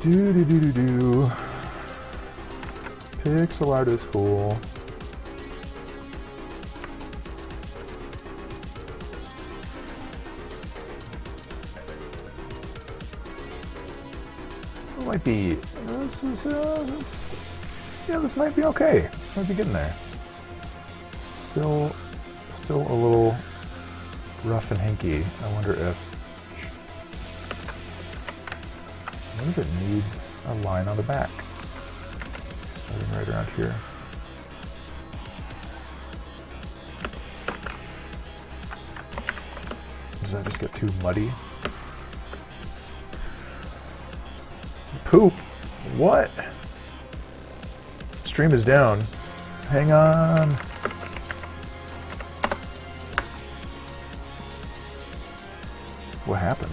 Do do do do do. Pixel art is cool. It might be. Yeah, this might be okay. This might be getting there. Still a little rough and hinky. I wonder if it needs a line on the back. Starting right around here. Does that just get too muddy? Poop? What? Stream is down. Hang on. What happened?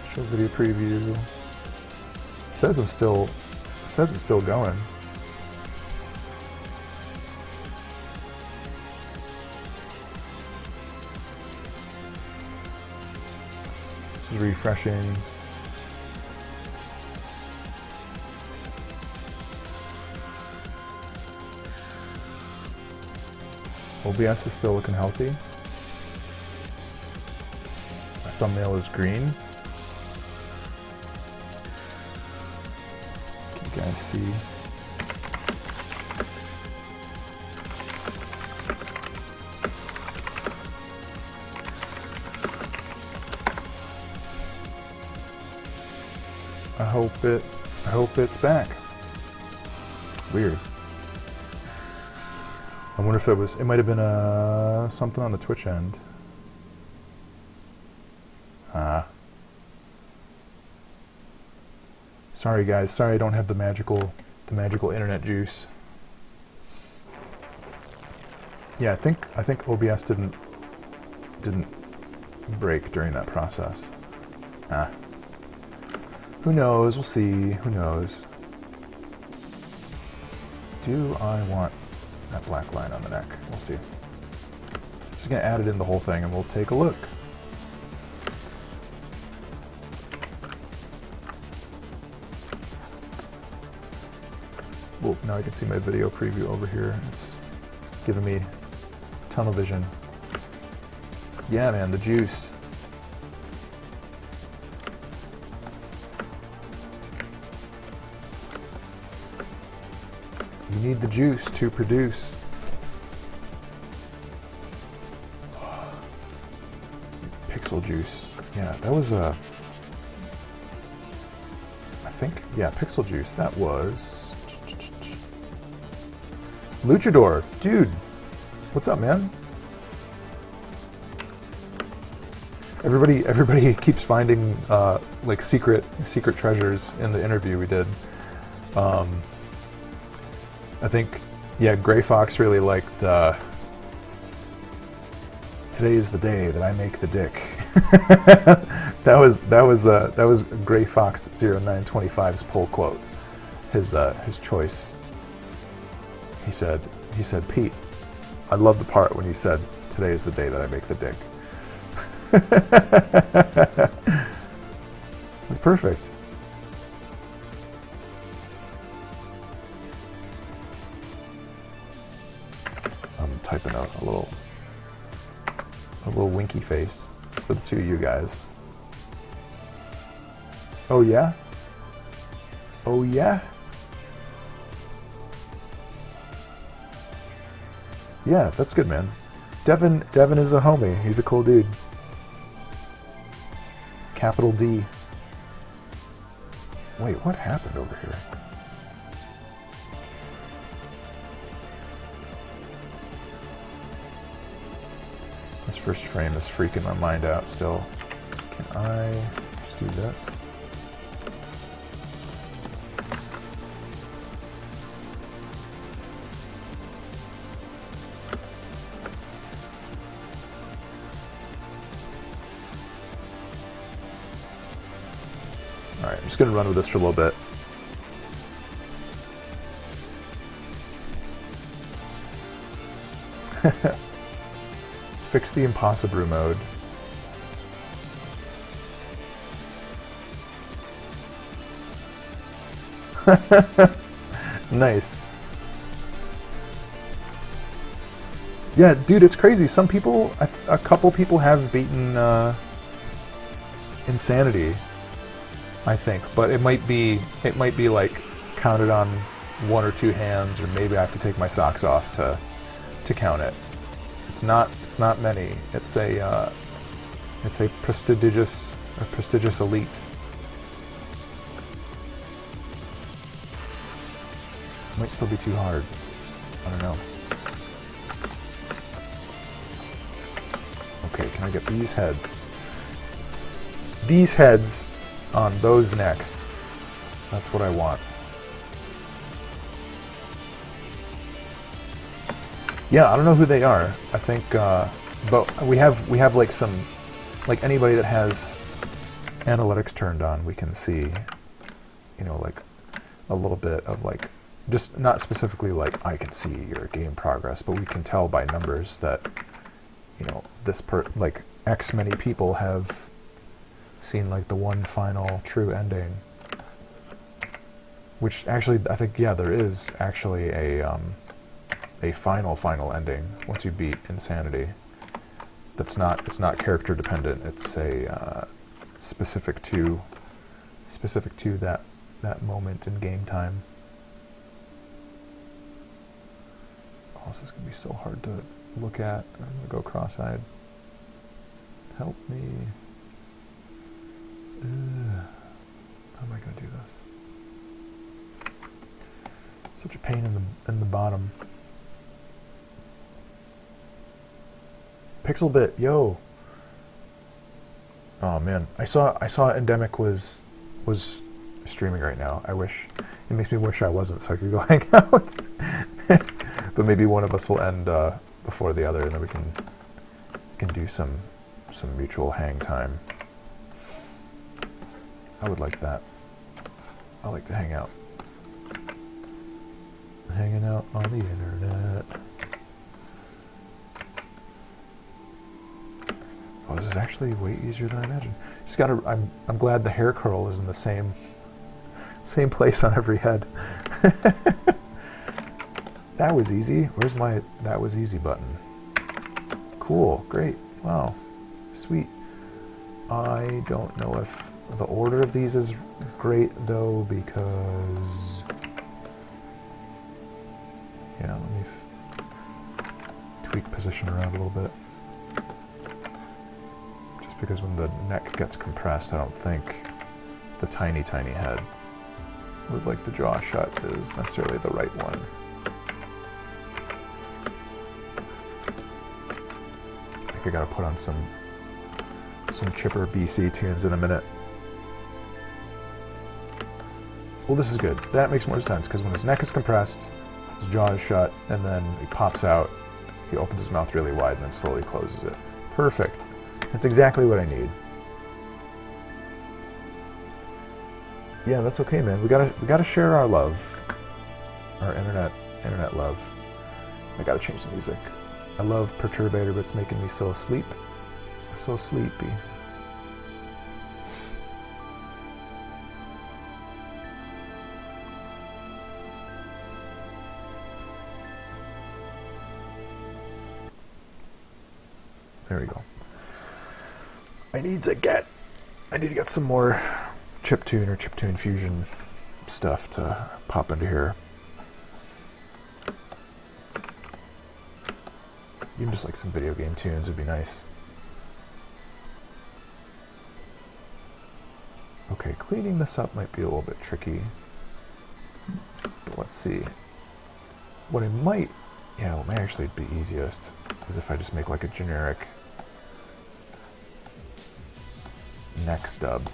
Show video preview. Says it's still going. Just refreshing. OBS is still looking healthy. My thumbnail is green. Can you guys see? I hope it's back. Weird. I wonder if it might have been something on the Twitch end. Sorry guys, sorry I don't have the magical internet juice. Yeah, I think OBS didn't break during that process. Who knows? We'll see. Who knows? Do I want that black line on the neck? We'll see. Just gonna add it in the whole thing and we'll take a look. Whoa, now I can see my video preview over here. It's giving me tunnel vision. Yeah, man, the juice. You need the juice to produce. Pixel juice. Yeah, that was a... I think, yeah, pixel juice. That was... Luchador. Dude, what's up, man? Everybody keeps finding like secret treasures in the interview we did. I think, yeah, Gray Fox really liked "Today is the day that I make the dick." that was Gray Fox 0925's pull quote. His choice. He said, Pete, I love the part when you said, "Today is the day that I make the dick." That's perfect. I'm typing out a little winky face for the two of you guys. Oh yeah? Oh yeah? Yeah, that's good, man. Devin is a homie. He's a cool dude. Capital D. Wait, what happened over here? This first frame is freaking my mind out still. Can I just do this? Alright, I'm just going to run with this for a little bit. Fix the impossible mode. Nice. Yeah, dude, it's crazy. Some people, a couple people have beaten Insanity, I think, but it might be like counted on one or two hands, or maybe I have to take my socks off to count it. It's not many. It's a prestigious elite. Might still be too hard. I don't know. Okay, can I get these heads? These heads on those necks. That's what I want. Yeah, I don't know who they are. I think, but we have like some, like anybody that has analytics turned on, we can see, you know, like a little bit of like, just not specifically like I can see your game progress, but we can tell by numbers that, you know, like X many people have seen like the one final true ending. Which actually, I think, yeah, there is actually a final ending once you beat Insanity. It's not character dependent. It's a specific to that moment in game time. Oh, this is gonna be so hard to look at. I'm gonna go cross-eyed. Help me. How am I gonna do this? Such a pain in the bottom. Pixel Bit, yo. Oh man, I saw Endemic was streaming right now. It makes me wish I wasn't, so I could go hang out. But maybe one of us will end before the other, and then we can do some mutual hang time. I would like that. I like to hang out. Hanging out on the internet. Oh, this is actually way easier than I imagined. Just gotta. I'm glad the hair curl is in the same place on every head. That was easy. Where's my that was easy button? Cool. Great. Wow. Sweet. I don't know if the order of these is great though, because yeah, let me tweak position around a little bit. Just because when the neck gets compressed, I don't think the tiny head with like the jaw shut is necessarily the right one. I think I gotta put on some chipper BC tunes in a minute. Well, this is good. That makes more sense, because when his neck is compressed, his jaw is shut, and then he pops out, he opens his mouth really wide and then slowly closes it. Perfect. That's exactly what I need. Yeah, that's okay, man. We gotta share our love. Our internet love. I gotta change the music. I love Perturbator, but it's making me so asleep. So sleepy. There we go. I need to get some more chiptune or chiptune fusion stuff to pop into here. Even just like some video game tunes would be nice. Okay, cleaning this up might be a little bit tricky. But let's see. What might actually be easiest is if I just make like a generic neck stub.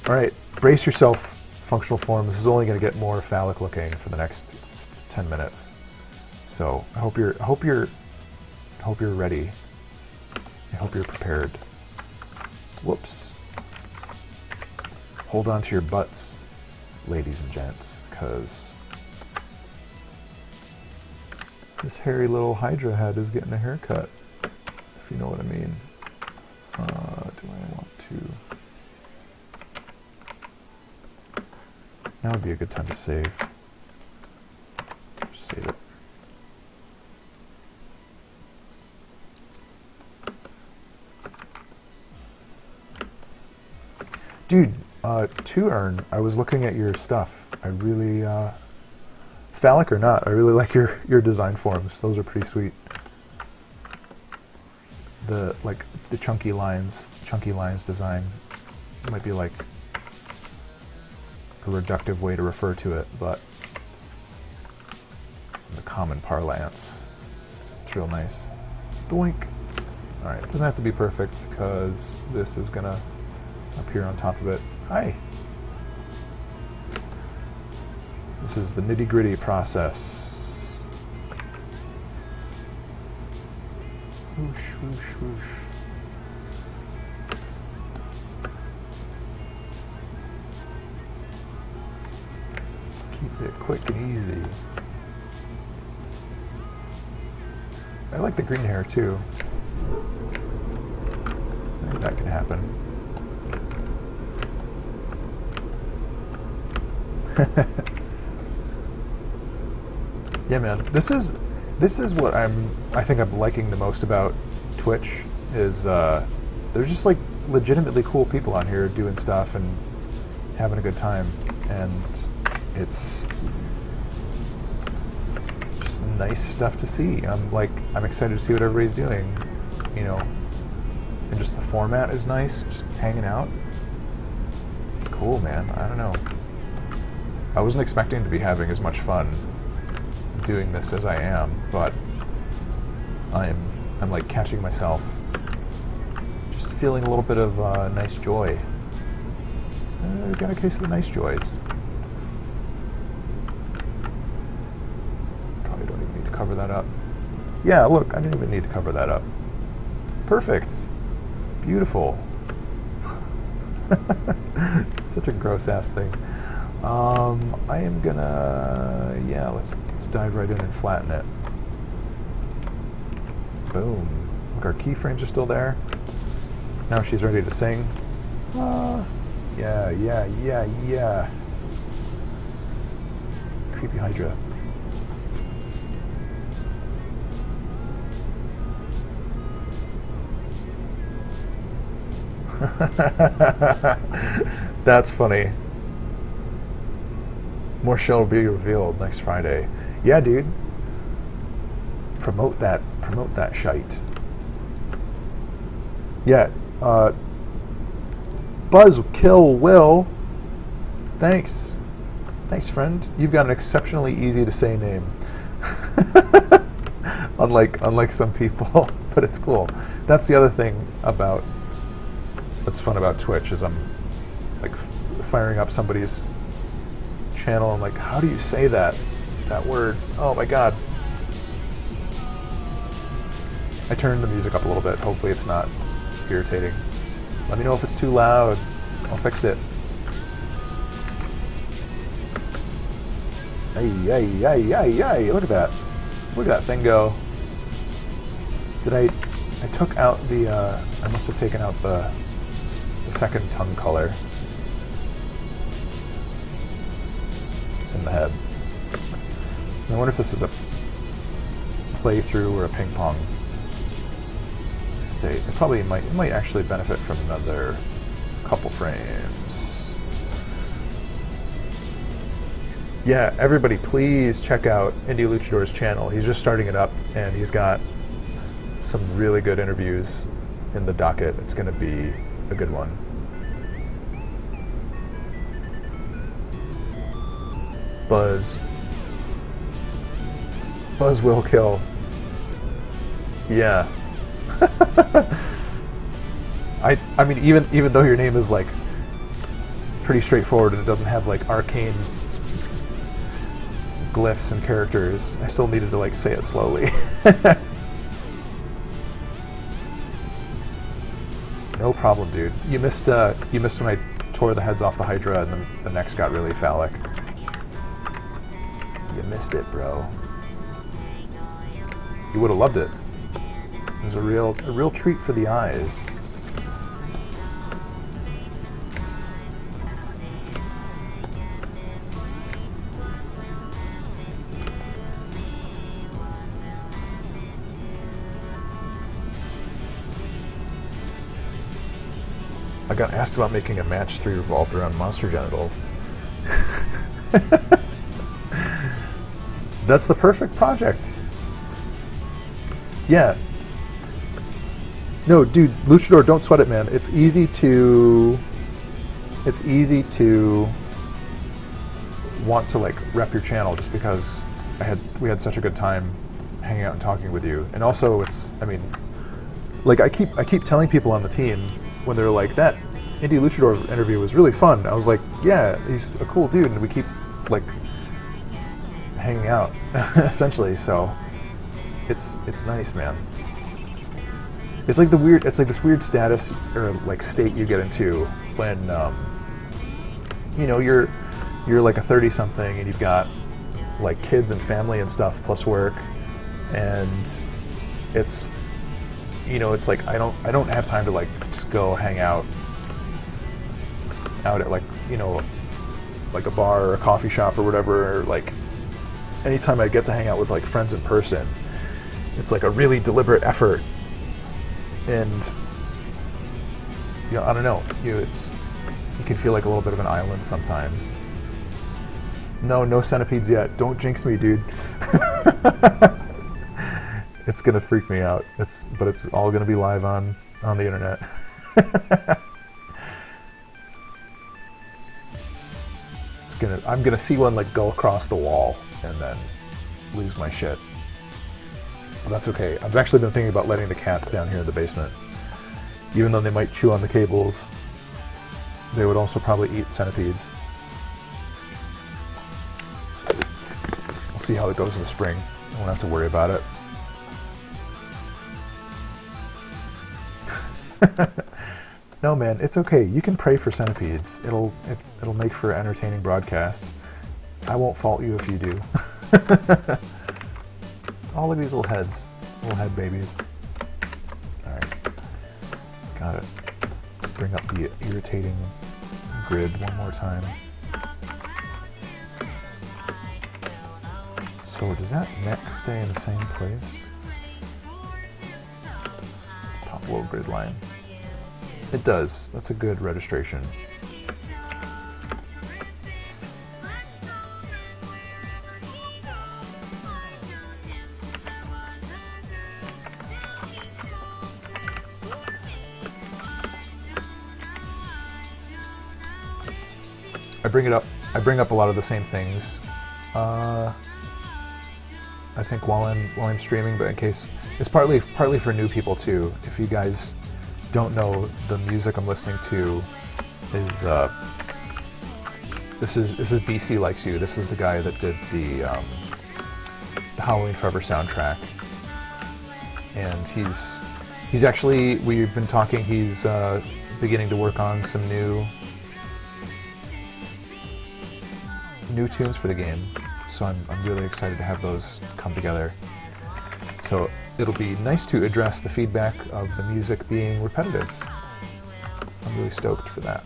Alright, brace yourself, functional form. This is only going to get more phallic looking for the next 10 minutes. So I hope you're ready. I hope you're prepared. Whoops. Hold on to your butts, ladies and gents, because this hairy little hydra head is getting a haircut, if you know what I mean. Do I want to... Now would be a good time to save. Just save it. Dude, 2earn, I was looking at your stuff. I really, phallic or not, I really like your design forms. Those are pretty sweet. The chunky lines design might be like a reductive way to refer to it, but in the common parlance, it's real nice. Doink. All right, it doesn't have to be perfect because this is gonna appear on top of it. Hi. This is the nitty-gritty process. Whoosh, whoosh, whoosh. Keep it quick and easy. I like the green hair too. I think that can happen. Yeah, man. This is what I think I'm liking the most about Twitch is there's just like legitimately cool people on here doing stuff and having a good time, and it's just nice stuff to see. I'm excited to see what everybody's doing, you know, and just the format is nice. Just hanging out. It's cool, man. I don't know. I wasn't expecting to be having as much fun doing this as I am, but I'm like catching myself, just feeling a little bit of nice joy. Got a case of the nice joys. Probably don't even need to cover that up. Yeah, look, I didn't even need to cover that up. Perfect. Beautiful. Such a gross ass thing. I am gonna, yeah, let's dive right in and flatten it. Boom. Look, our keyframes are still there. Now she's ready to sing. Yeah. Creepy hydra. That's funny. More shall be revealed next Friday. Yeah, dude. Promote that shite. Yeah. Buzz Kill Will. Thanks, friend. You've got an exceptionally easy to say name. unlike some people, but it's cool. That's the other thing that's fun about Twitch is I'm like firing up somebody's channel. I'm like, how do you say that word? Oh my god. I turned the music up a little bit. Hopefully it's not irritating. Let me know if it's too loud. I'll fix it. Hey, look at that. Look at that thing go. I took out I must have taken out the second tongue color in the head. I wonder if this is a playthrough or a ping pong state. It might actually benefit from another couple frames. Yeah, everybody please check out Indie Luchador's channel. He's just starting it up and he's got some really good interviews in the docket. It's going to be a good one. Buzz will kill. Yeah. I mean, even though your name is like pretty straightforward and it doesn't have like arcane glyphs and characters, I still needed to like say it slowly. No problem, dude. You missed when I tore the heads off the hydra and the necks got really phallic. You missed it, bro. You would have loved it. It was a real treat for the eyes. I got asked about making a match 3 revolved around monster genitals. That's the perfect project. Yeah. No, dude, Luchador, don't sweat it, man. It's easy to want to like rep your channel just because we had such a good time hanging out and talking with you. And also I mean, like I keep telling people on the team when they're like, that Indie Luchador interview was really fun. I was like, yeah, he's a cool dude, and we keep like hanging out essentially. So it's nice, man. It's like this weird status or like state you get into when you know you're like a 30-something and you've got like kids and family and stuff plus work, and it's, you know, it's like I don't have time to like just go hang out at like, you know, like a bar or a coffee shop or whatever. Or like anytime I get to hang out with like friends in person, it's like a really deliberate effort. And you know, I don't know, you can feel like a little bit of an island sometimes. No centipedes yet. Don't jinx me, dude. It's gonna freak me out. But it's all gonna be live on the internet. I'm gonna see one like go across the wall and then lose my shit. But that's okay. I've actually been thinking about letting the cats down here in the basement. Even though they might chew on the cables, they would also probably eat centipedes. We'll see how it goes in the spring. I won't have to worry about it. No, man, it's okay. You can pray for centipedes. It'll make for entertaining broadcasts. I won't fault you if you do. Oh, look at these little heads. Little head babies. Alright. Got it. Bring up the irritating grid one more time. So does that neck stay in the same place? Pop a little grid line. It does. That's a good registration. I bring up a lot of the same things. I think while I'm streaming, but in case it's partly for new people too. If you guys don't know, the music I'm listening to is this is BC Likes You. This is the guy that did the Halloween Forever soundtrack, and he's actually, we've been talking. He's beginning to work on some new tunes for the game, so I'm really excited to have those come together. So it'll be nice to address the feedback of the music being repetitive. I'm really stoked for that.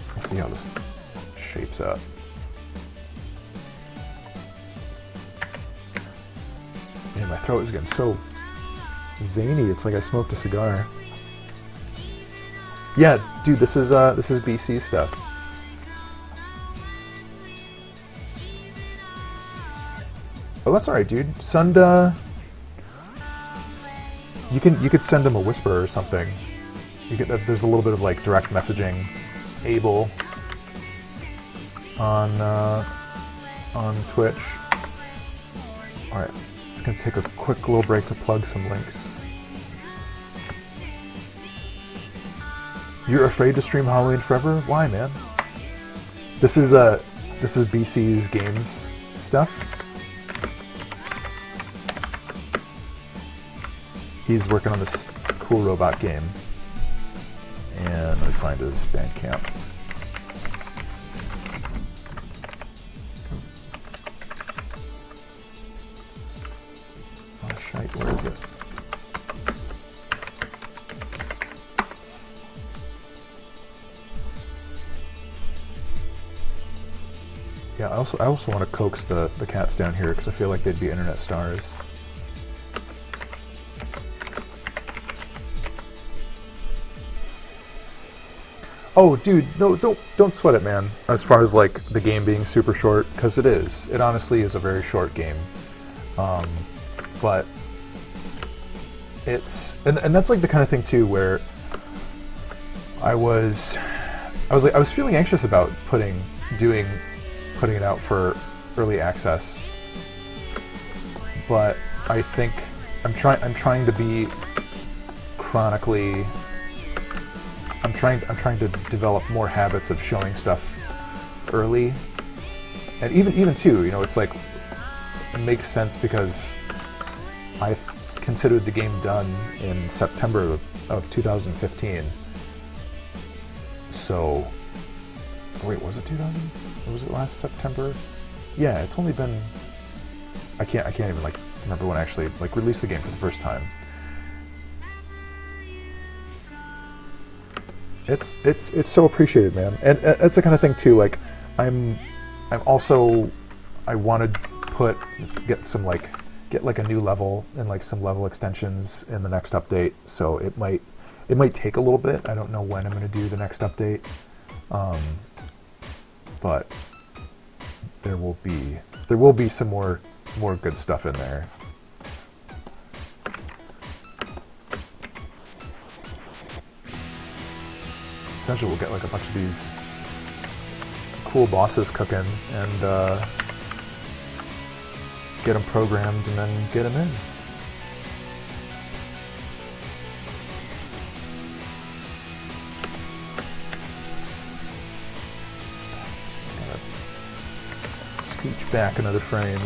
Let's see how this shapes up. Man, my throat is getting so zany. It's like I smoked a cigar. Yeah, dude, this is BC stuff. Oh, that's all right, dude. Send you could send him a whisper or something. There's a little bit of like direct messaging able on Twitch. All right, I'm gonna take a quick little break to plug some links. You're afraid to stream Halloween Forever? Why, man? This is BC's games stuff. He's working on this cool robot game. And let me find his Bandcamp. Oh shite, where is it? Yeah, I also want to coax the cats down here because I feel like they'd be internet stars. Oh, dude, no, don't sweat it, man. As far as like the game being super short, because it is. It honestly is a very short game. But it's and that's like the kind of thing too where I was feeling anxious about putting it out for early access. But I think I'm trying to be chronically. I'm trying to develop more habits of showing stuff early, and even too, you know, it's like it makes sense because I considered the game done in September of 2015. So, wait, was it 2000? Was it last September? Yeah, it's only been. I can't even like remember when I actually like released the game for the first time. It's so appreciated, man, and it's the kind of thing too. Like, I'm also I want to get like a new level and like some level extensions in the next update. So it might take a little bit. I don't know when I'm going to do the next update, but there will be some more good stuff in there. Essentially, we'll get like a bunch of these cool bosses cooking and get them programmed and then get them in. Just gotta scooch back another frame.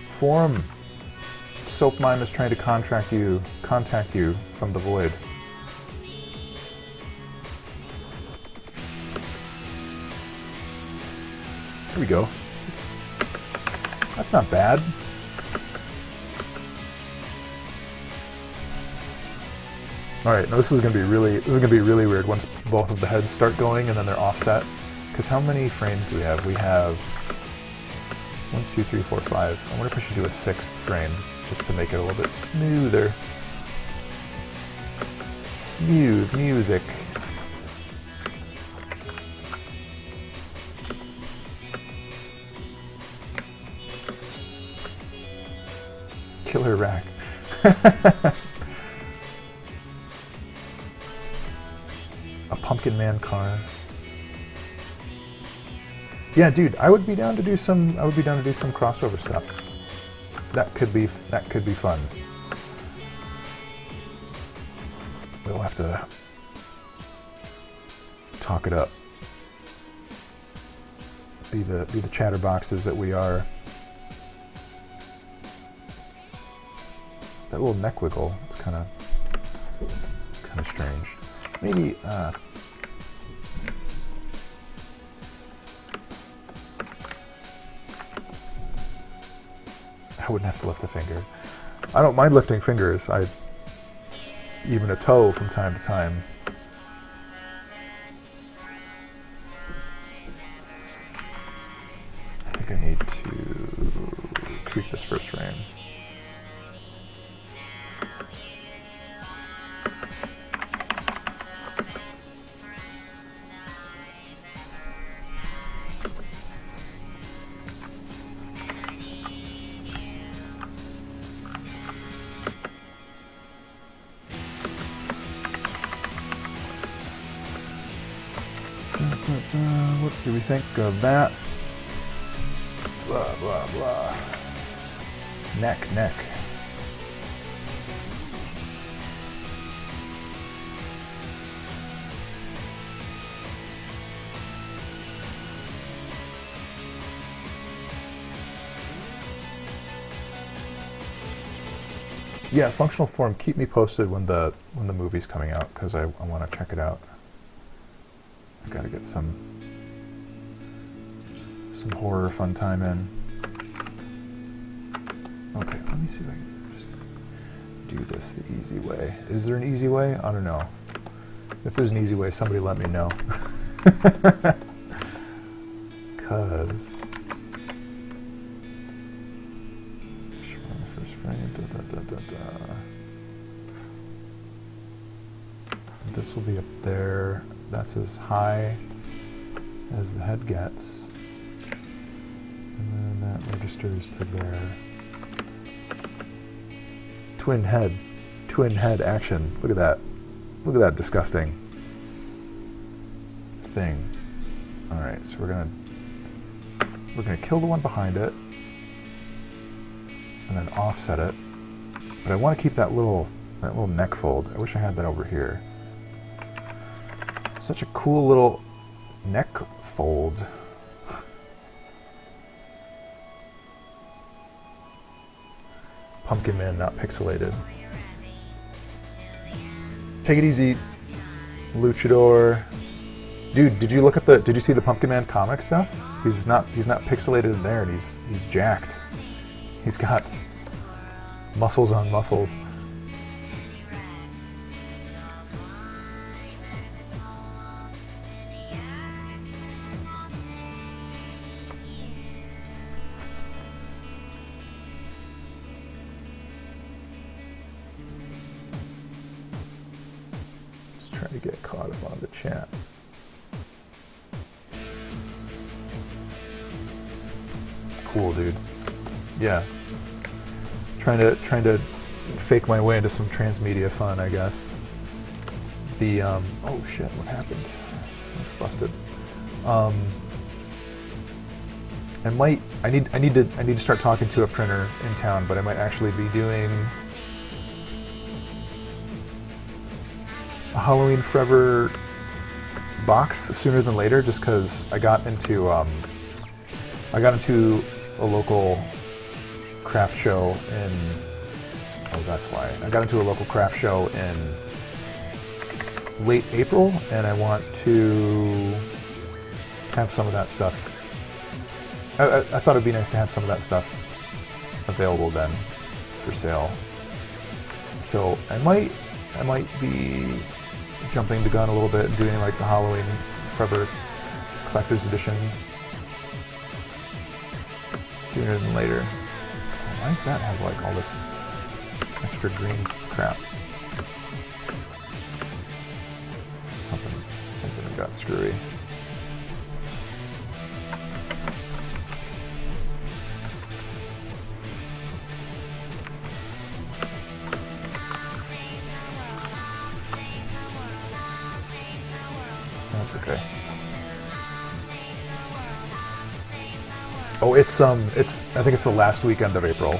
Forum. Soapmime is trying to contact you from the void. There we go. That's not bad. All right, now this is gonna be really weird once both of the heads start going and then they're offset. Because how many frames do we have? We have 1, 2, 3, 4, 5. I wonder if I should do a 6th frame just to make it a little bit smoother. Smooth music. Killer rack. A Pumpkin Man car. Yeah, dude, I would be down to do some crossover stuff. That could be fun. We'll have to talk it up. Be the chatterboxes that we are. That little neck wiggle, it's kind of strange. Maybe I wouldn't have to lift a finger. I don't mind lifting fingers. Even a toe from time to time. I think I need to tweak this first frame. What do we think of that? Blah, blah, blah. Neck. Yeah, functional form. Keep me posted when the movie's coming out because I want to check it out. I gotta get some some horror fun time in. Okay, let me see if I can just do this the easy way. Is there an easy way? I don't know. If there's an easy way, somebody let me know. Because on the first frame, this will be up there. That's as high as the head gets. And then that registers to there. Twin head action. Look at that. Look at that disgusting thing. All right, so we're gonna kill the one behind it, and then offset it. But I want to keep that little neck fold. I wish I had that over here. Such a cool little neck fold. Pumpkin Man, not pixelated. Take it easy, Luchador. Dude, did you see the Pumpkin Man comic stuff? He's not pixelated in there, and he's jacked. He's got muscles on muscles. Just trying to get caught up on the chat. Cool, dude. Yeah. Trying to fake my way into some transmedia fun, I guess. The oh shit, what happened? Looks busted. I need to start talking to a printer in town, but I might actually be doing a Halloween Forever box sooner than later, just because I got into a local craft show in, oh that's why, I got into a local craft show in late April, and I want to have some of that stuff. I thought it'd be nice to have some of that stuff available then for sale. So I might be jumping the gun a little bit and doing like the Halloween Forever Collector's Edition sooner than later. Why does that have like all this extra green crap? Something got screwy. That's okay. Oh, it's I think it's the last weekend of April.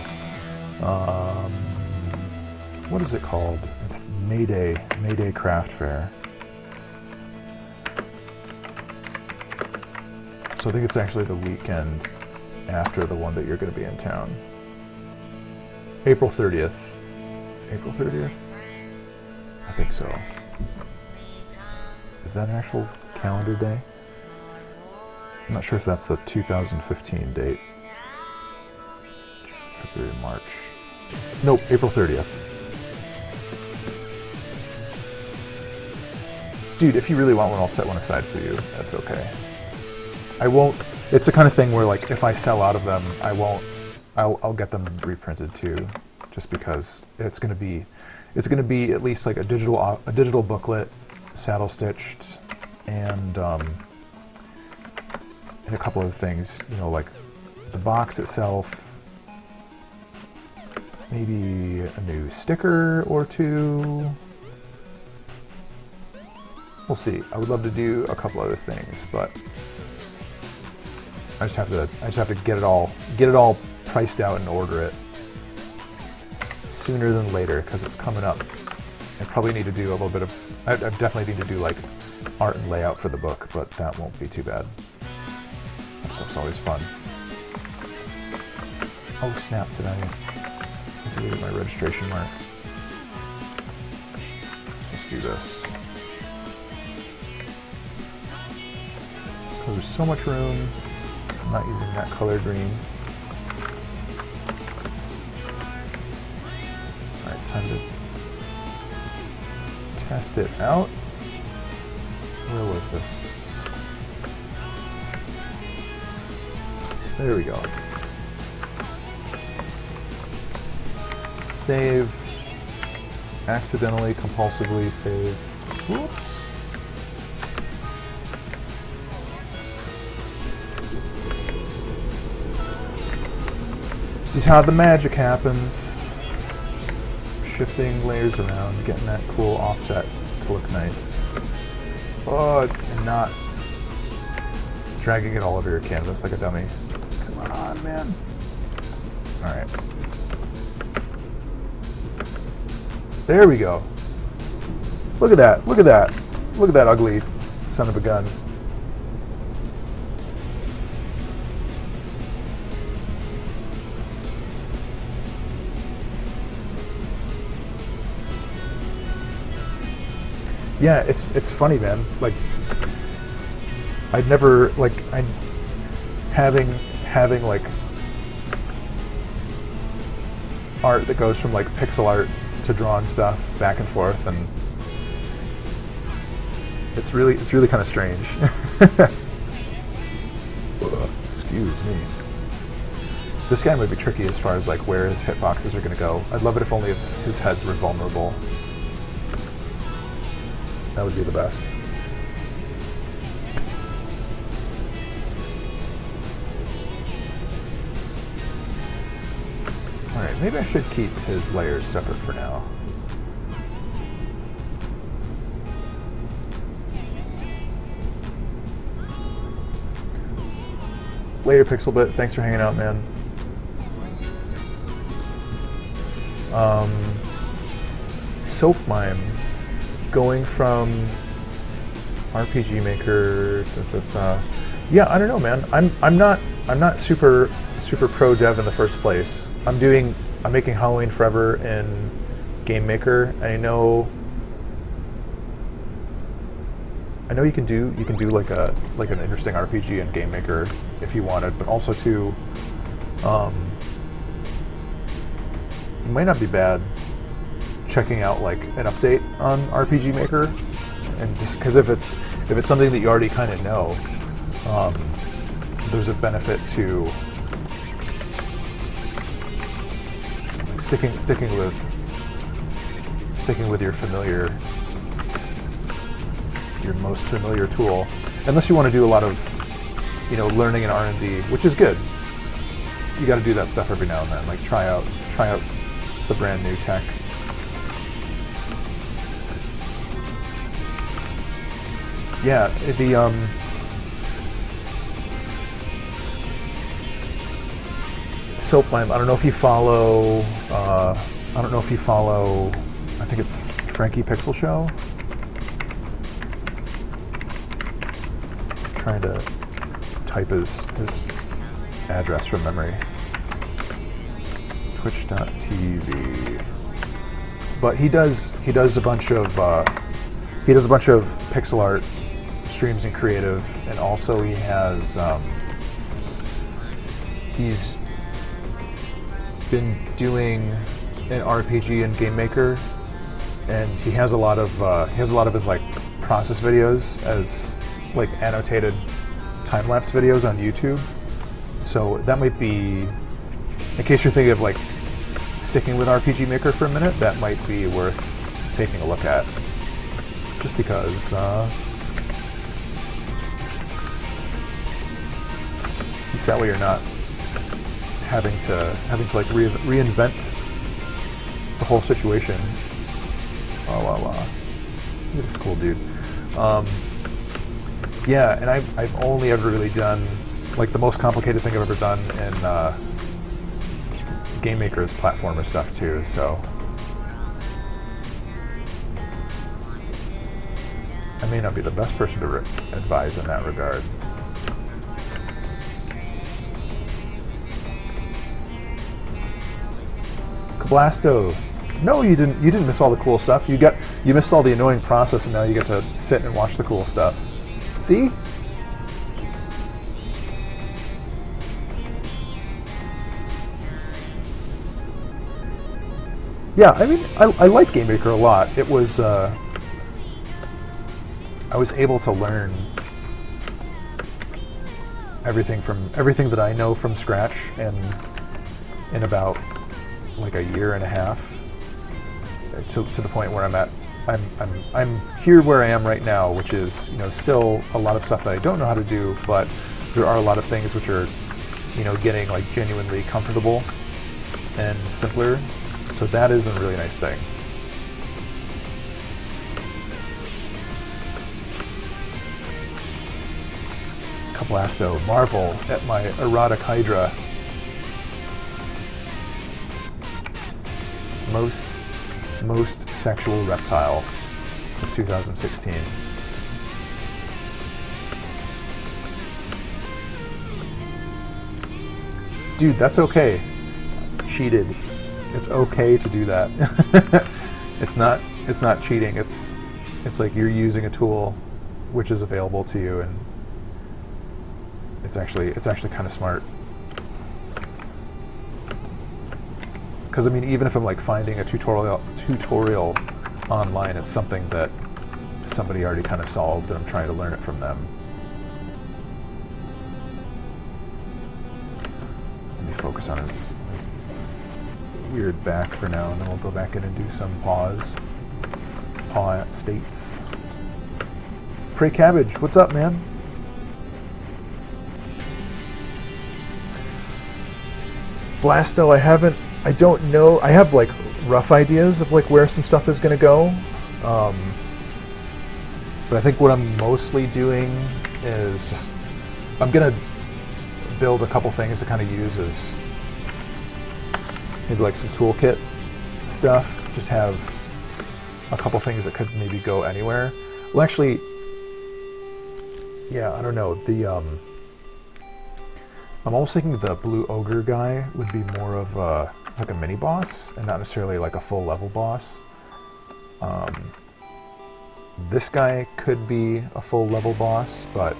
What is it called? It's May Day Craft Fair. So I think it's actually the weekend after the one that you're going to be in town. April 30th. April 30th? I think so. Is that an actual calendar day? I'm not sure if that's the 2015 date. February, March. Nope, April 30th. Dude, if you really want one, I'll set one aside for you. That's okay. I won't. It's the kind of thing where, like, if I sell out of them, I won't. I'll get them reprinted too, just because it's gonna be at least like a digital booklet, saddle stitched, and a couple of things. You know, like the box itself, maybe a new sticker or two. We'll see. I would love to do a couple other things, but I just have to get it all priced out and order it sooner than later, because it's coming up. I probably need to do a little bit of. I definitely need to do like art and layout for the book, but that won't be too bad. That stuff's always fun. Oh snap! Did I delete my registration mark? So let's do this. There's so much room. I'm not using that color green. Alright, time to test it out. Where was this? There we go. Save. Accidentally, compulsively save. Whoops. This is how the magic happens. Just shifting layers around, getting that cool offset to look nice. Oh, and not dragging it all over your canvas like a dummy. Come on, man. Alright. There we go. Look at that. Look at that. Look at that ugly son of a gun. Yeah, it's funny, man. Like, I'd never, like, having like art that goes from like pixel art to drawn stuff back and forth, and it's really kind of strange. Excuse me. This guy might be tricky as far as like where his hitboxes are going to go. I'd love it if only if his heads were vulnerable. That would be the best. Alright, maybe I should keep his layers separate for now. Later, Pixelbit. Thanks for hanging out, man. Soap Mime. Going from RPG Maker to yeah, I don't know, man. I'm not super pro dev in the first place. I'm making Halloween Forever in Game Maker, and I know you can do like an interesting RPG in Game Maker if you wanted, but also too, it might not be bad checking out like an update on RPG Maker, and just because if it's something that you already kind of know, there's a benefit to like sticking with your most familiar tool, unless you want to do a lot of learning and R&D, which is good. You got to do that stuff every now and then, like try out the brand new tech. Yeah, the Soap Mime. I don't know if you follow. I think it's Frankie Pixel Show. I'm trying to type his address from memory. Twitch.tv. But he does a bunch of pixel art streams and creative, and also he has he's been doing an RPG in Game Maker, and he has a lot of his like process videos as like annotated time-lapse videos on YouTube. So that might be, in case you're thinking of like sticking with RPG Maker for a minute, that might be worth taking a look at, just because that way you're not having to like reinvent the whole situation. Look at this cool dude. Yeah, and I've only ever really done, like, the most complicated thing I've ever done in Game Maker is platformer stuff too, so I may not be the best person to advise in that regard. Blasto. No, you didn't. You didn't miss all the cool stuff. You missed all the annoying process, and now you get to sit and watch the cool stuff. See? Yeah, I mean, I like GameMaker a lot. It was, I was able to learn everything that I know from scratch in about like a year and a half to the point where I'm here where I am right now, which is, you know, still a lot of stuff that I don't know how to do, but there are a lot of things which are, you know, getting like genuinely comfortable and simpler. So that is a really nice thing. Blasto, marvel at my erotic hydra. Most sexual reptile of 2016. Dude, that's okay. Cheated. It's okay to do that. It's not cheating. It's like you're using a tool which is available to you, and it's actually kind of smart. Because I mean, even if I'm like finding a tutorial online, it's something that somebody already kind of solved, and I'm trying to learn it from them. Let me focus on his weird back for now, and then we'll go back in and do some paw states. Prey Cabbage, what's up, man? Blasto, I don't know. I have like rough ideas of like where some stuff is gonna go. But I think what I'm mostly doing is just, I'm gonna build a couple things to kind of use as maybe like some toolkit stuff. Just have a couple things that could maybe go anywhere. Well, actually, yeah, I don't know. I'm almost thinking the blue ogre guy would be more of like a mini boss and not necessarily like a full level boss. This guy could be a full level boss, but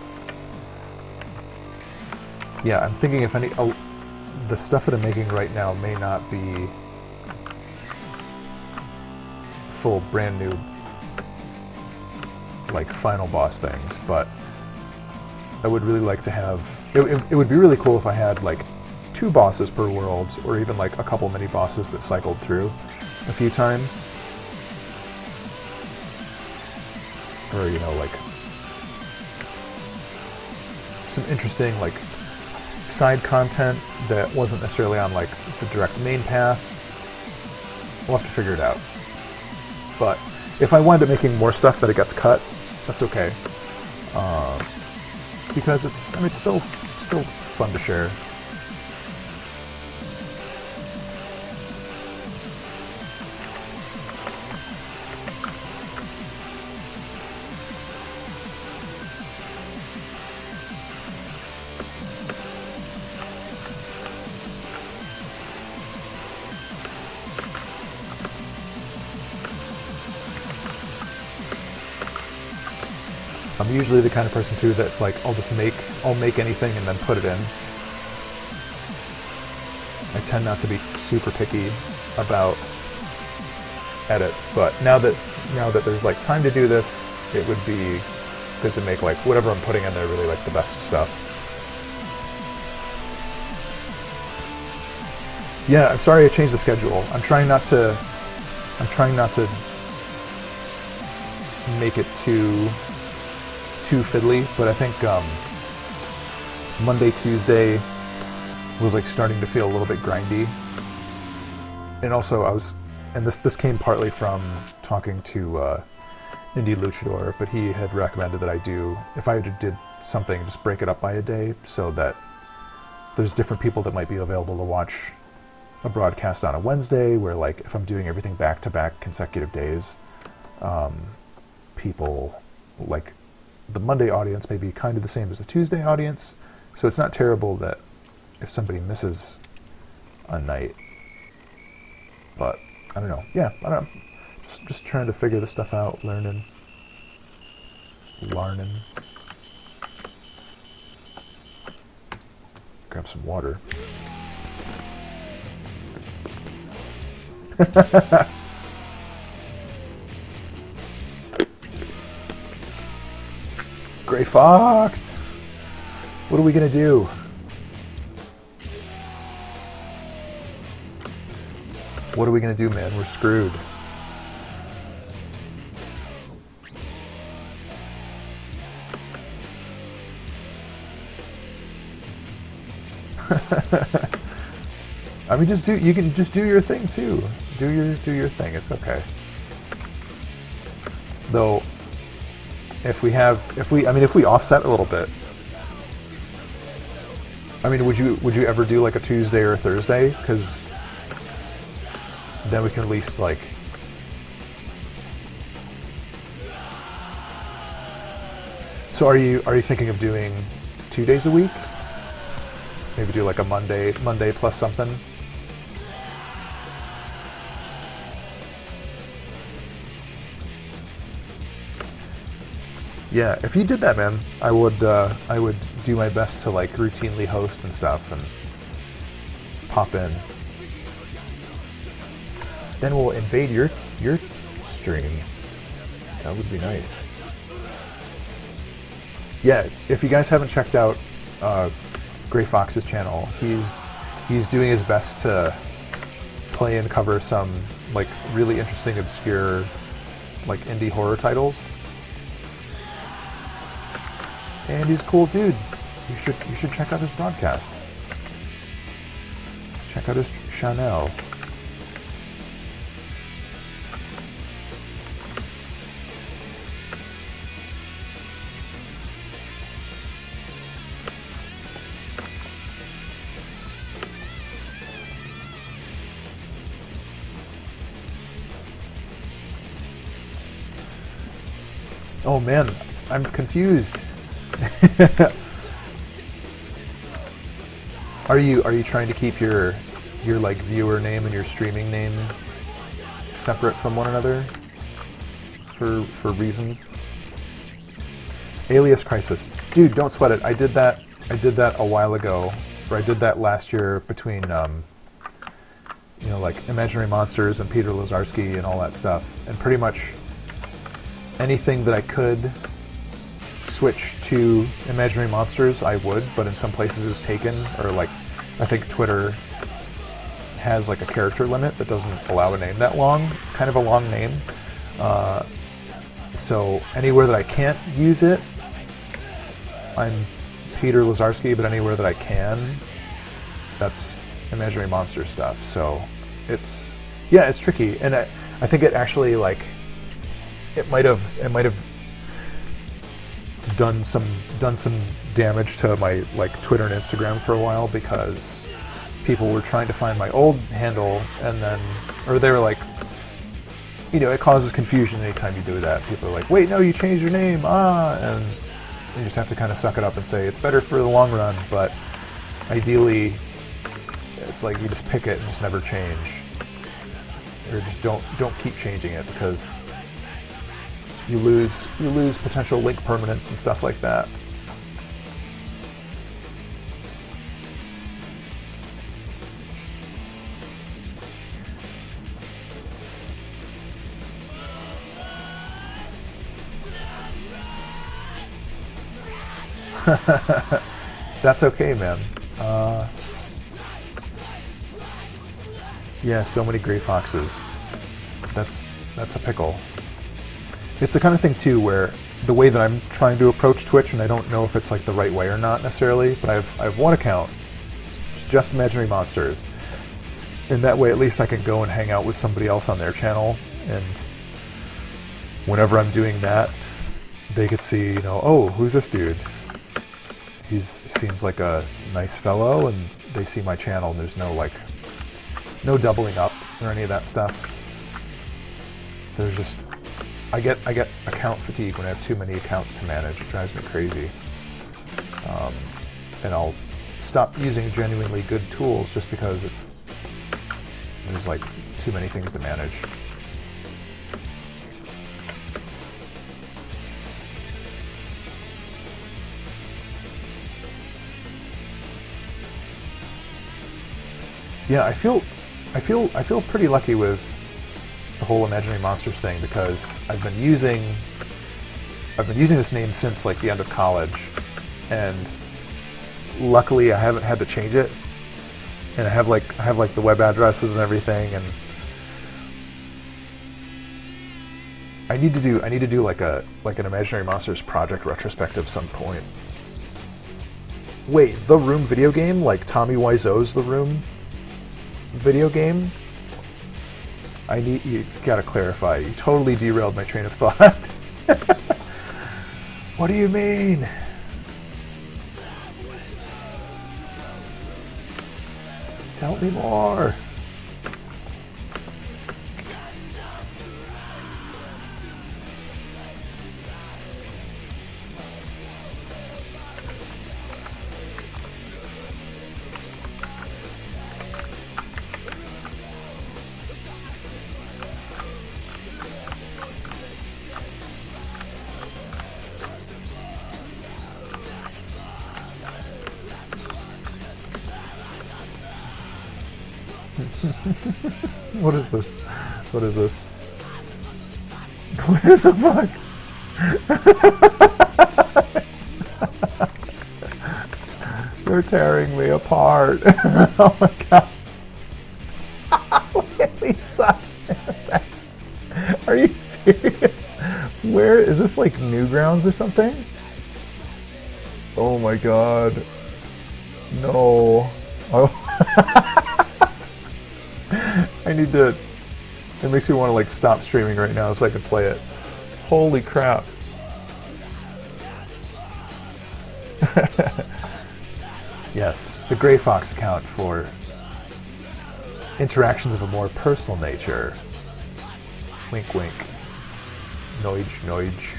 yeah, I'm thinking if any, the stuff that I'm making right now may not be full brand new like final boss things, but I would really like to have, it would be really cool if I had like 2 bosses per world, or even like a couple mini bosses that cycled through a few times. Or, you know, like some interesting like side content that wasn't necessarily on like the direct main path. We'll have to figure it out. But if I wind up making more stuff that it gets cut, that's okay. Because it's, I mean, it's still fun to share. I'm usually the kind of person too that like I'll make anything and then put it in. I tend not to be super picky about edits, but now that there's like time to do this, it would be good to make like whatever I'm putting in there really like the best stuff. Yeah, I'm sorry I changed the schedule. I'm trying not to make it too fiddly, but I think Monday, Tuesday was like starting to feel a little bit grindy. And also this came partly from talking to Indie Luchador, but he had recommended that I do, if I did something, just break it up by a day so that there's different people that might be available to watch a broadcast on a Wednesday, where like if I'm doing everything back-to-back consecutive days, people like the Monday audience may be kind of the same as the Tuesday audience, so it's not terrible that if somebody misses a night. But I don't know. Yeah, I don't know. Just trying to figure this stuff out, learning. Grab some water. Gray Fox! What are we gonna do? What are we gonna do, man? We're screwed. I mean, you can just do your thing too. Do your thing. It's okay. Though, if we offset a little bit. I mean, would you ever do like a Tuesday or a Thursday? Because then we can at least like. So are you thinking of doing 2 days a week? Maybe do like a Monday plus something. Yeah, if you did that, man, I would do my best to like routinely host and stuff and pop in. Then we'll invade your stream. That would be nice. Yeah, if you guys haven't checked out Gray Fox's channel, he's doing his best to play and cover some like really interesting, obscure, like indie horror titles. And he's a cool dude. You should check out his broadcast. Check out his channel. Oh man, I'm confused. Are you trying to keep your like viewer name and your streaming name separate from one another for reasons? Alias Crisis, dude, don't sweat it. I did that a while ago, or I did that last year between like Imaginary Monsters and Peter Lazarski and all that stuff, and pretty much anything that I could switch to Imaginary Monsters, I would, but in some places it was taken, or like, I think Twitter has like a character limit that doesn't allow a name that long. It's kind of a long name. So anywhere that I can't use it, I'm Peter Lazarski, but anywhere that I can, that's Imaginary Monster stuff. So it's tricky, and I think it actually like it might have done some damage to my like Twitter and Instagram for a while, because people were trying to find my old handle, and then, or they were like, it causes confusion anytime you do that. People are like, wait, no, you changed your name, and you just have to kind of suck it up and say it's better for the long run, but ideally it's like you just pick it and just never change, or just don't keep changing it, because you lose potential link permanence and stuff like that. That's okay, man. Yeah, so many gray foxes. That's a pickle. It's the kind of thing too where the way that I'm trying to approach Twitch, and I don't know if it's like the right way or not necessarily, but I have one account. It's just Imaginary Monsters. And that way at least I can go and hang out with somebody else on their channel, and whenever I'm doing that, they could see, oh, who's this dude? He seems like a nice fellow, and they see my channel, and there's no doubling up or any of that stuff. There's just, I get account fatigue when I have too many accounts to manage. It drives me crazy. And I'll stop using genuinely good tools just because there's like too many things to manage. Yeah, I feel pretty lucky with the whole Imaginary Monsters thing because I've been using this name since like the end of college, and luckily I haven't had to change it, and I have like the web addresses and everything, and I need to do like an Imaginary Monsters project retrospective some point. Wait, The Room video game, like Tommy Wiseau's The Room video game? You gotta clarify. You totally derailed my train of thought. What do you mean? Tell me more. What is this? What is this? Where the fuck? They're tearing me apart. Oh my god. Really sucks. Are you serious? Where is this, like Newgrounds or something? Oh my god. No. Oh. I need to... It makes me want to like stop streaming right now so I can play it. Holy crap. Yes, the Grey Fox account for interactions of a more personal nature. Wink wink. Noij noij.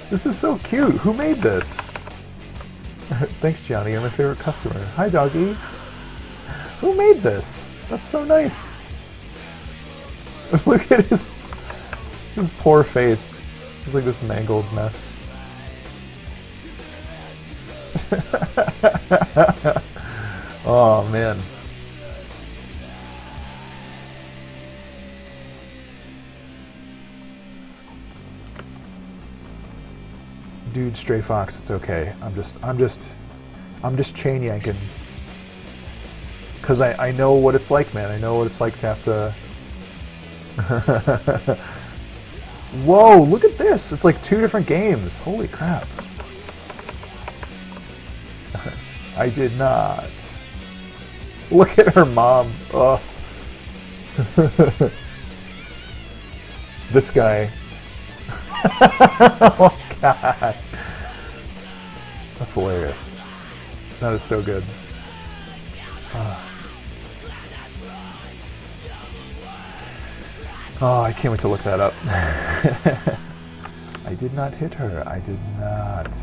This is so cute. Who made this? Thanks, Johnny. You're my favorite customer. Hi, doggy. Who made this? That's so nice. Look at his poor face. It's like this mangled mess. Oh, man. Dude, Stray Fox, it's okay. I'm just chain yanking. Cause I know what it's like, man. I know what it's like to have to. Whoa! Look at this. It's like 2 different games. Holy crap! I did not. Look at her mom. Oh. This guy. Oh god. That's hilarious. That is so good. Oh, I can't wait to look that up. I did not hit her. I did not.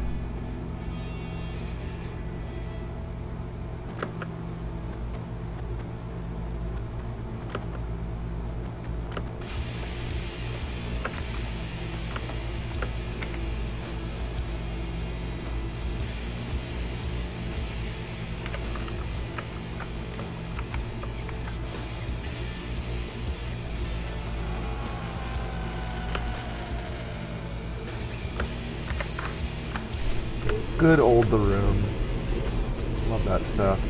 Good old The Room. Love that stuff.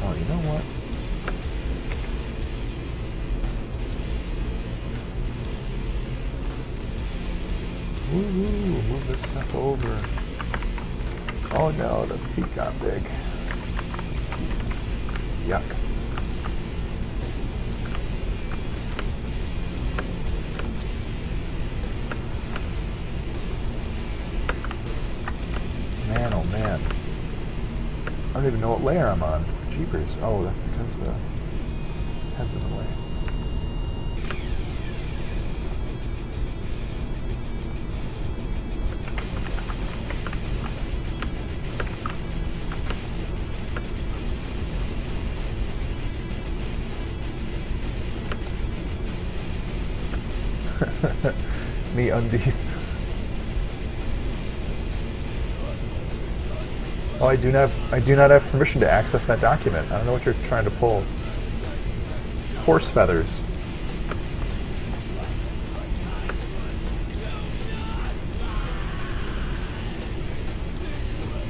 Oh, you know what? Woo-hoo, move this stuff over. Oh no, the feet got big. Yuck. Man, oh man. I don't even know what layer I'm on. Jeepers. Oh, that's because the head's in the way. Me undies. Oh, I do not have permission to access that document. I don't know what you're trying to pull. Horse feathers.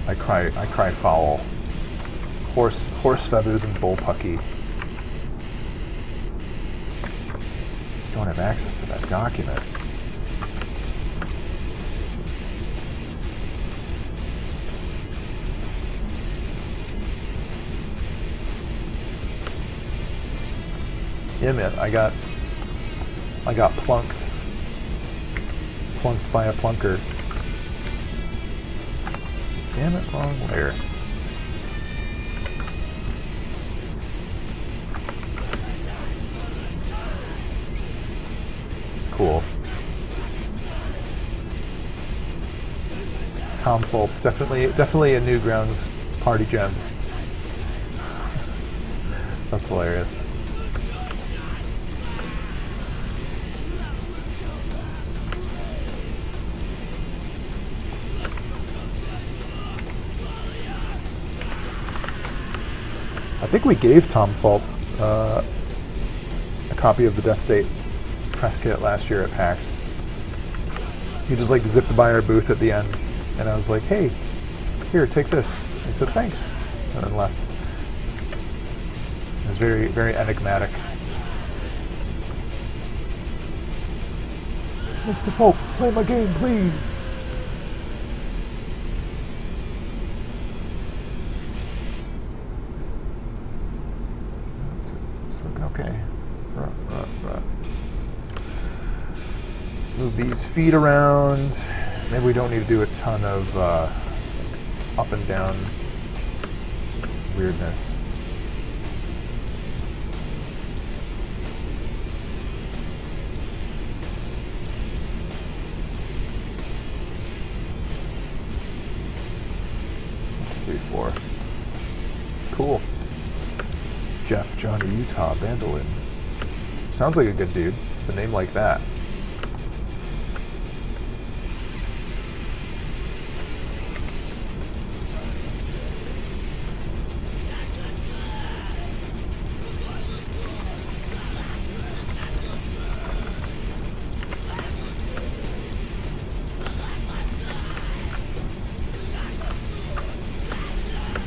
I cry foul. Horse feathers and bullpucky. Don't have access to that document. Yeah, man, I got plunked by a plunker. Damn it, wrong layer. Cool. Tom Fulp, definitely a Newgrounds party gem. That's hilarious. I think we gave Tom Fulp a copy of the Death State press kit last year at PAX. He just like zipped by our booth at the end, and I was like, "Hey, here, take this." He said, "Thanks," and then left. It was very, very enigmatic. Mr. Fulp, play my game, please. It's working okay. Let's move these feet around. Maybe we don't need to do a ton of up and down weirdness. Four. Cool. Jeff, Johnny, Utah, Bandolin. Sounds like a good dude. A name like that.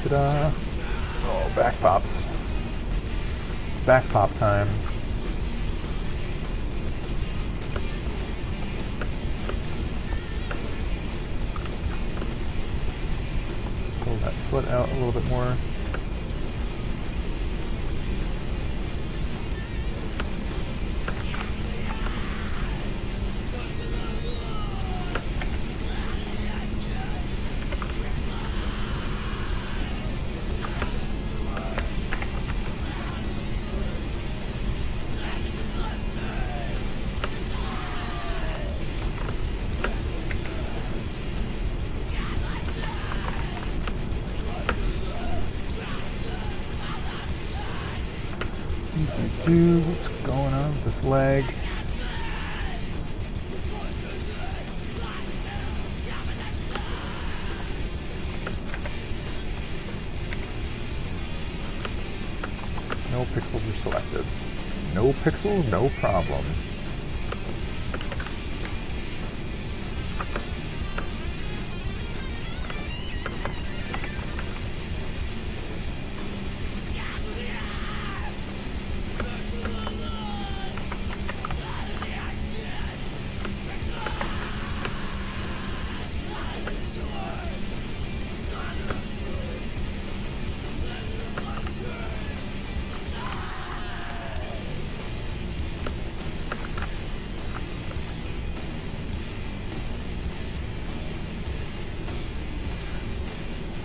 Ta-da! Oh, back pops. It's back pop time. Pull that foot out a little bit more. What's going on with this leg? No pixels were selected. No pixels, no problem.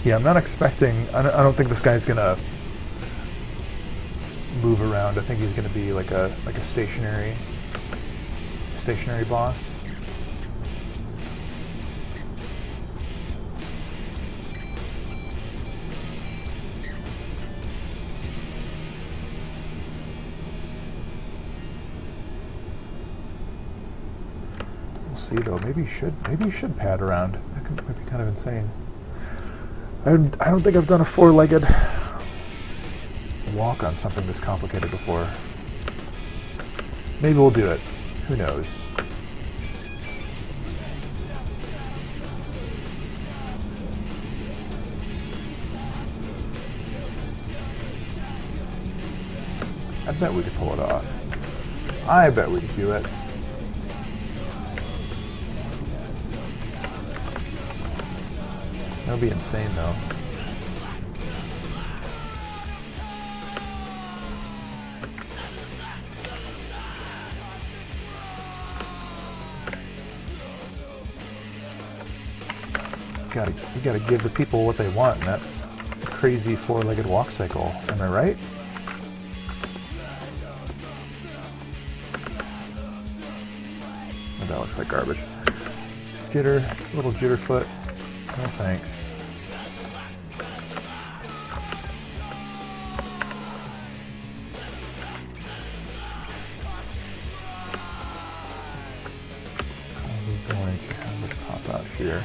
Yeah, I'm not expecting. I don't think this guy's gonna move around. I think he's gonna be like a stationary boss. We'll see though. Maybe he should pad around. That might be kind of insane. I don't think I've done a four-legged walk on something this complicated before. Maybe we'll do it. Who knows? I bet we could pull it off. I bet we could do it. That would be insane, though. You gotta give the people what they want, and that's a crazy four-legged walk cycle. Am I right? Oh, that looks like garbage. Jitter, little jitter foot. No thanks. Probably going to have this pop out here.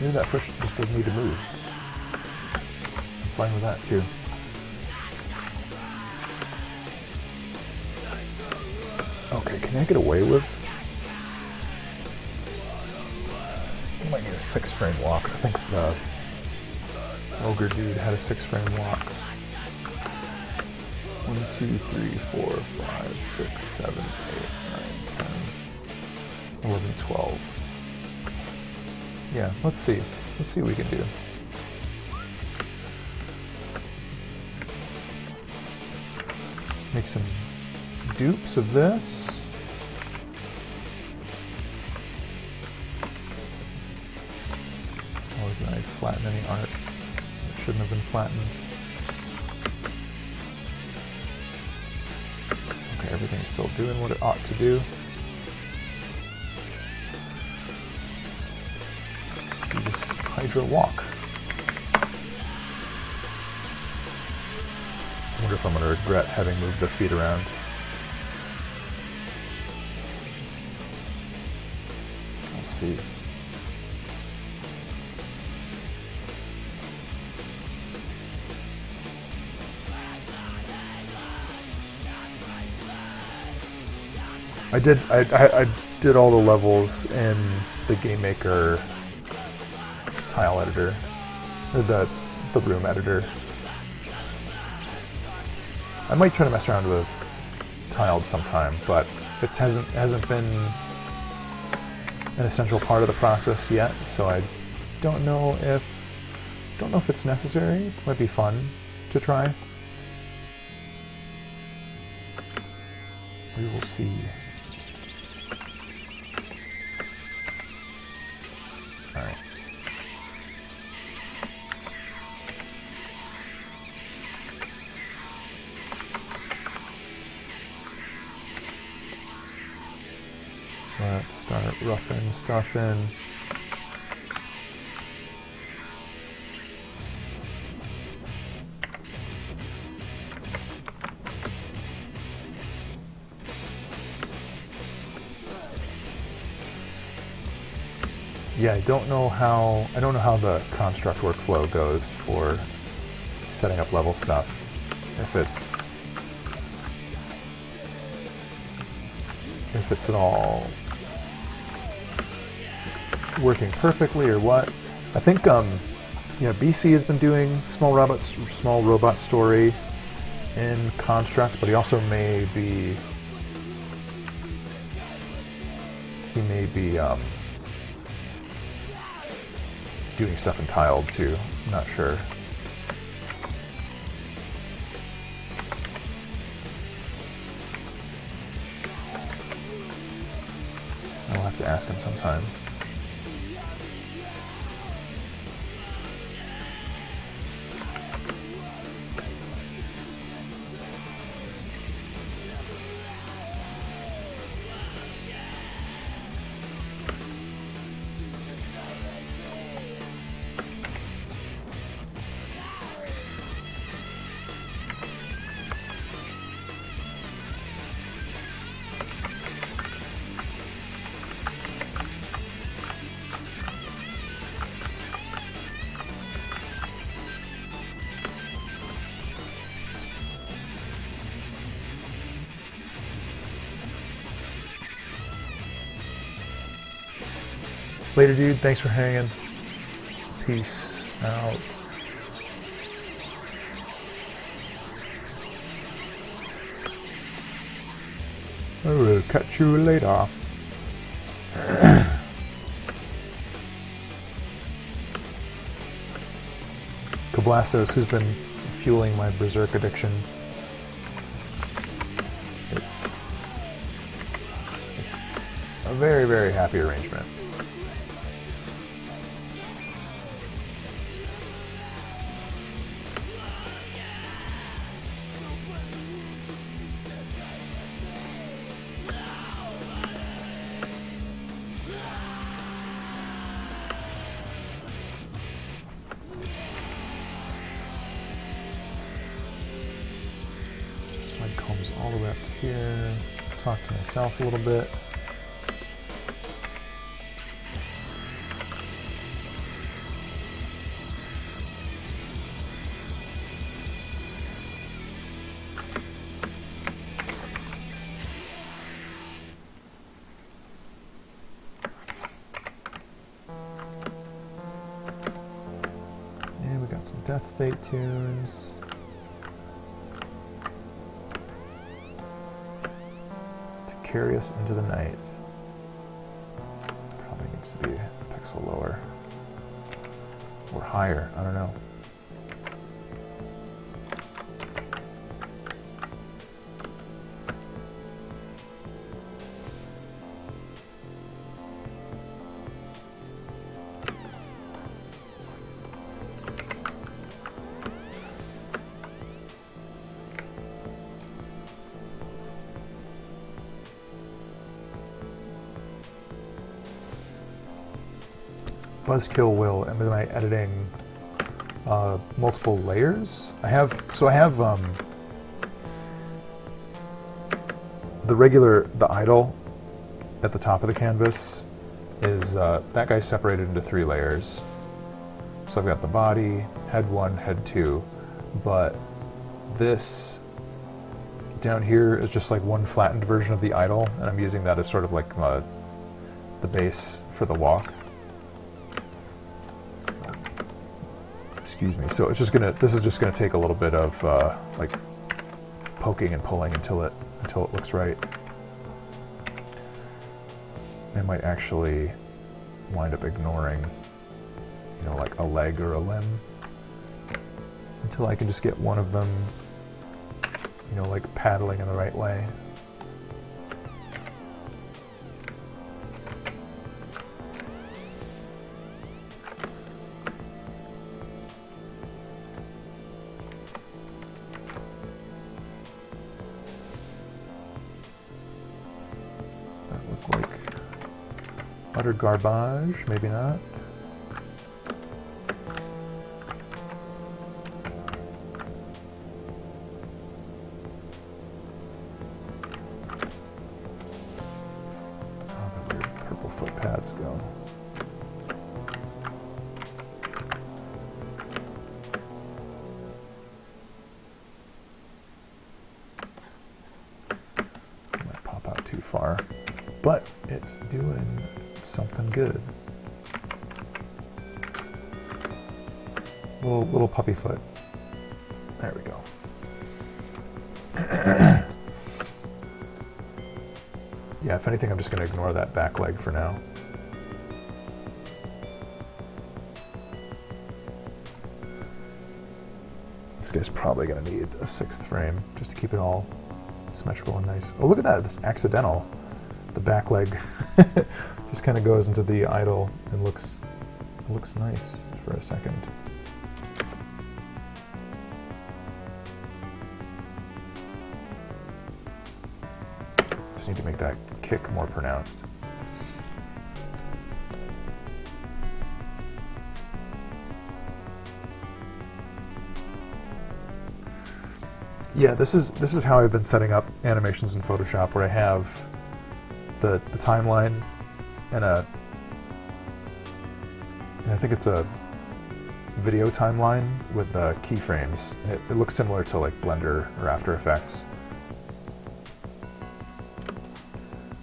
Maybe that fish just doesn't need to move. I'm fine with that too. Okay, can I get away with? I might need a 6-frame walk. I think the ogre dude had a 6-frame walk. 1, 2, 3, 4, 5, 6, 7, 8, 9, 10, 11, 12. Yeah, let's see. Let's see what we can do. Let's make some dupes of this. Or did I flatten any art that shouldn't have been flattened? Okay, everything's still doing what it ought to do. Hydra walk. I wonder if I'm going to regret having moved the feet around. Let's see. I did all the levels in the Game Maker tile editor, or the room editor. I might try to mess around with tiled sometime, but it hasn't been an essential part of the process yet, so I don't know if it's necessary. It might be fun to try. We will see. All right. Let's start roughing stuff in. Yeah, I don't know how the construct workflow goes for setting up level stuff. If it's at all working perfectly or what. I think yeah, BC has been doing small robot story in construct, but he also may be doing stuff in tiled too. I'm not sure. I'll have to ask him sometime. Later, dude. Thanks for hanging. Peace out. I will catch you later. Kablastos, who's been fueling my berserk addiction. It's a very, very happy arrangement. Slide combs all the way up to here. Talk to myself a little bit. Some Death State tunes. To carry us into the night. Probably needs to be a pixel lower. Or higher, I don't know. Buzzkill will, am I editing multiple layers? I have the idol at the top of the canvas is, that guy's separated into 3 layers. So I've got the body, head 1, head 2, but this down here is just like one flattened version of the idol, and I'm using that as sort of like the base for the walk. Excuse me. So it's just this is just gonna take a little bit of like poking and pulling until it looks right. I might actually wind up ignoring, you know, like a leg or a limb until I can just get one of them, you know, like paddling in the right way. Utter garbage, maybe not. How the weird purple foot pads go. Might pop out too far, but it's doing something good. Little puppy foot. There we go. Yeah, if anything, I'm just going to ignore that back leg for now. This guy's probably going to need a 6th frame just to keep it all symmetrical and nice. Oh, look at that! This accidental. The back leg just kind of goes into the idol and looks nice for a second. Just need to make that kick more pronounced. Yeah, this is how I've been setting up animations in Photoshop, where I have the timeline and I think it's a video timeline with keyframes. It looks similar to like Blender or After Effects.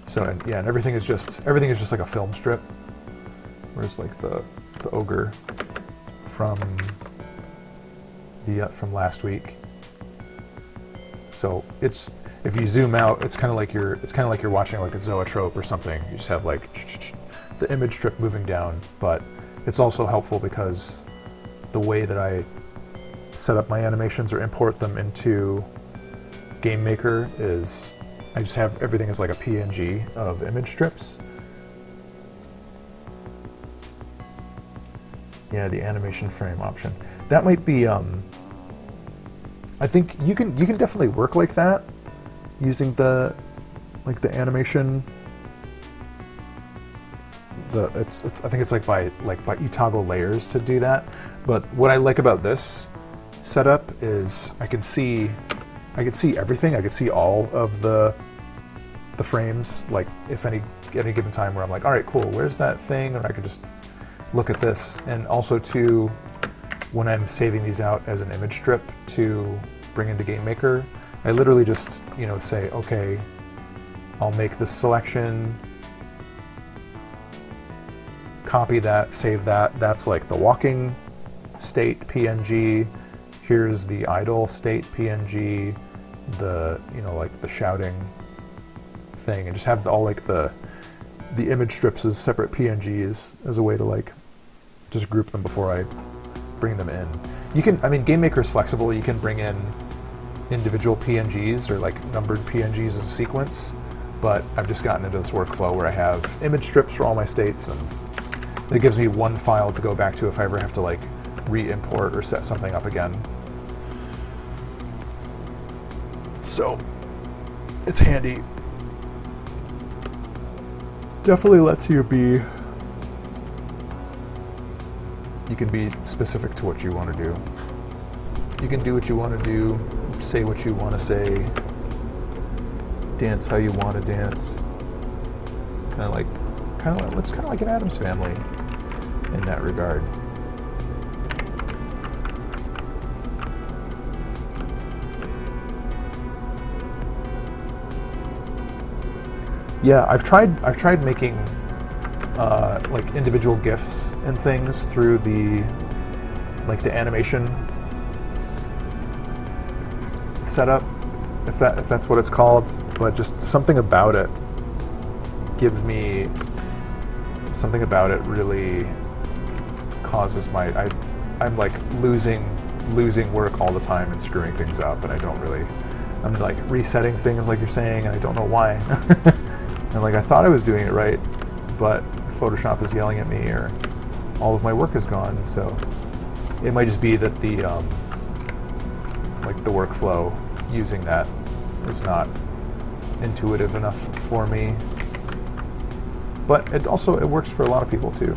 So and everything is just like a film strip. Where's like the ogre from last week? So it's, if you zoom out, it's kind of like you're watching like a zoetrope or something. You just have like the image strip moving down, but it's also helpful because the way that I set up my animations or import them into Game Maker is I just have everything as like a PNG of image strips. Yeah, the animation frame option. That might be, I think you can definitely work like that using the animation. I think it's like by you toggle layers to do that. But what I like about this setup is I can see everything. I can see all of the frames. Like if any given time where I'm like, all right, cool, where's that thing? And I could just look at this. And also too, when I'm saving these out as an image strip to bring into Game Maker, I literally just, say, okay, I'll make this selection, copy that, save that. That's like the walking state PNG. Here's the idle state PNG, the, like the shouting thing, and just have all like the image strips as separate PNGs as a way to like just group them before I bring them in. You can, Game Maker is flexible. You can bring in individual PNGs or like numbered PNGs as a sequence, but I've just gotten into this workflow where I have image strips for all my states, and it gives me one file to go back to if I ever have to like re-import or set something up again. So it's handy. Definitely lets you be, you can be specific to what you want to do. You can do what you want to do, say what you want to say, dance how you want to dance. It's kind of like an Addams Family in that regard. Yeah, I've tried making like individual GIFs and things through the animation setup, if that's what it's called. But just something about it really causes I'm like losing work all the time and screwing things up, and I'm like resetting things like you're saying, and I don't know why. And like I thought I was doing it right, but Photoshop is yelling at me, or all of my work is gone. So it might just be that the workflow using that is not intuitive enough for me. But it works for a lot of people too.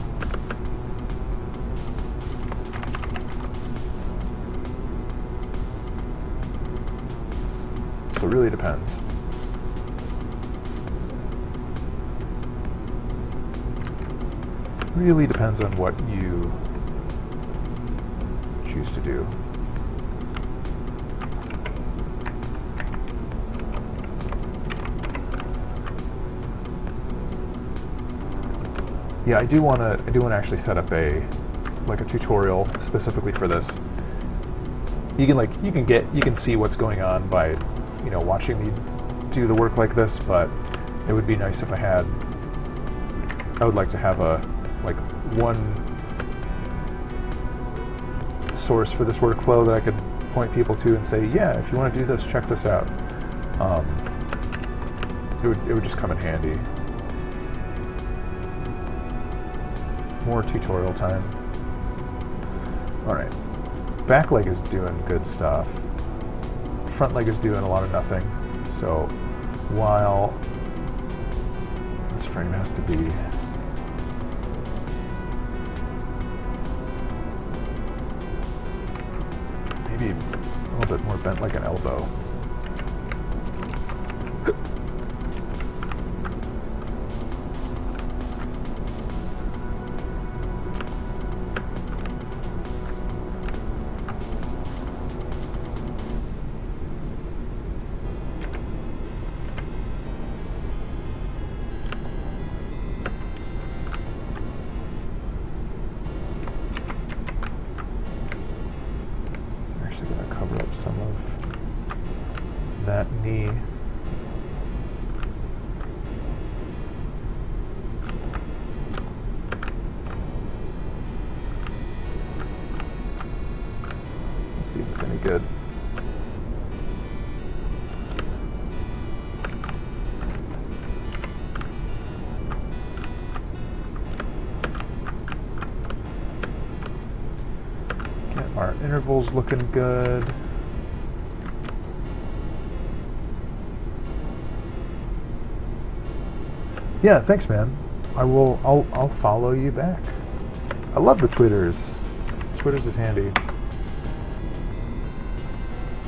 So it really depends. Really depends on what you choose to do. Yeah, I do want to actually set up a tutorial specifically for this. You can see what's going on by watching me do the work like this, but it would be nice if I would like to have one source for this workflow that I could point people to and say, yeah, if you want to do this, check this out. It would just come in handy. More tutorial time. All right, back leg is doing good stuff. Front leg is doing a lot of nothing. So while this frame has to be maybe a little bit more bent like an elbow. knee. Let's see if it's any good. Get our intervals looking good. Yeah, thanks, man. I'll follow you back. I love the Twitters. Twitters is handy.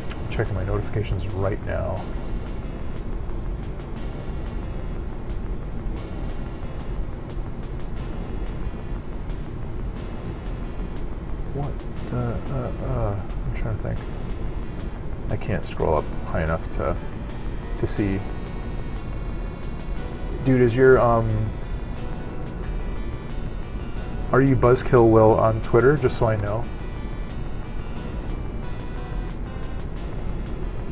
I'm checking my notifications right now. What? I'm trying to think. I can't scroll up high enough to see. Dude, is your are you Buzzkill Will on Twitter? Just so I know.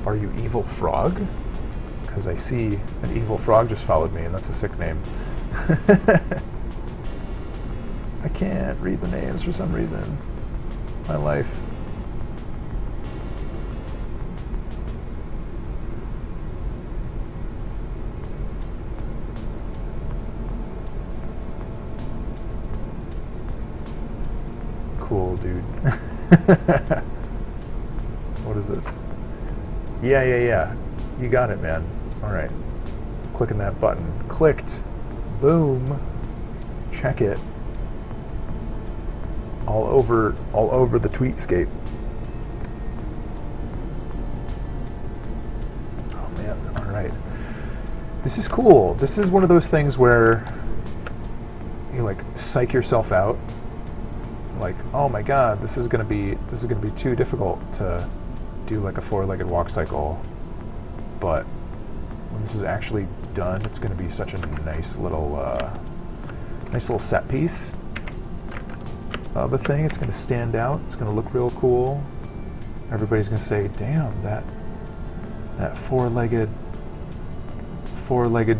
Are you Evil Frog? Because I see an Evil Frog just followed me, and that's a sick name. I can't read the names for some reason. My life. Cool, dude. What is this? Yeah. You got it, man. All right. Clicking that button. Clicked. Boom. Check it. All over the tweetscape. Oh man. All right. This is cool. This is one of those things where you like psych yourself out. Like, oh my god, this is gonna be too difficult to do like a 4-legged walk cycle. But when this is actually done, it's gonna be such a nice little set piece of a thing. It's gonna stand out. It's gonna look real cool. Everybody's gonna say, "Damn, that four-legged,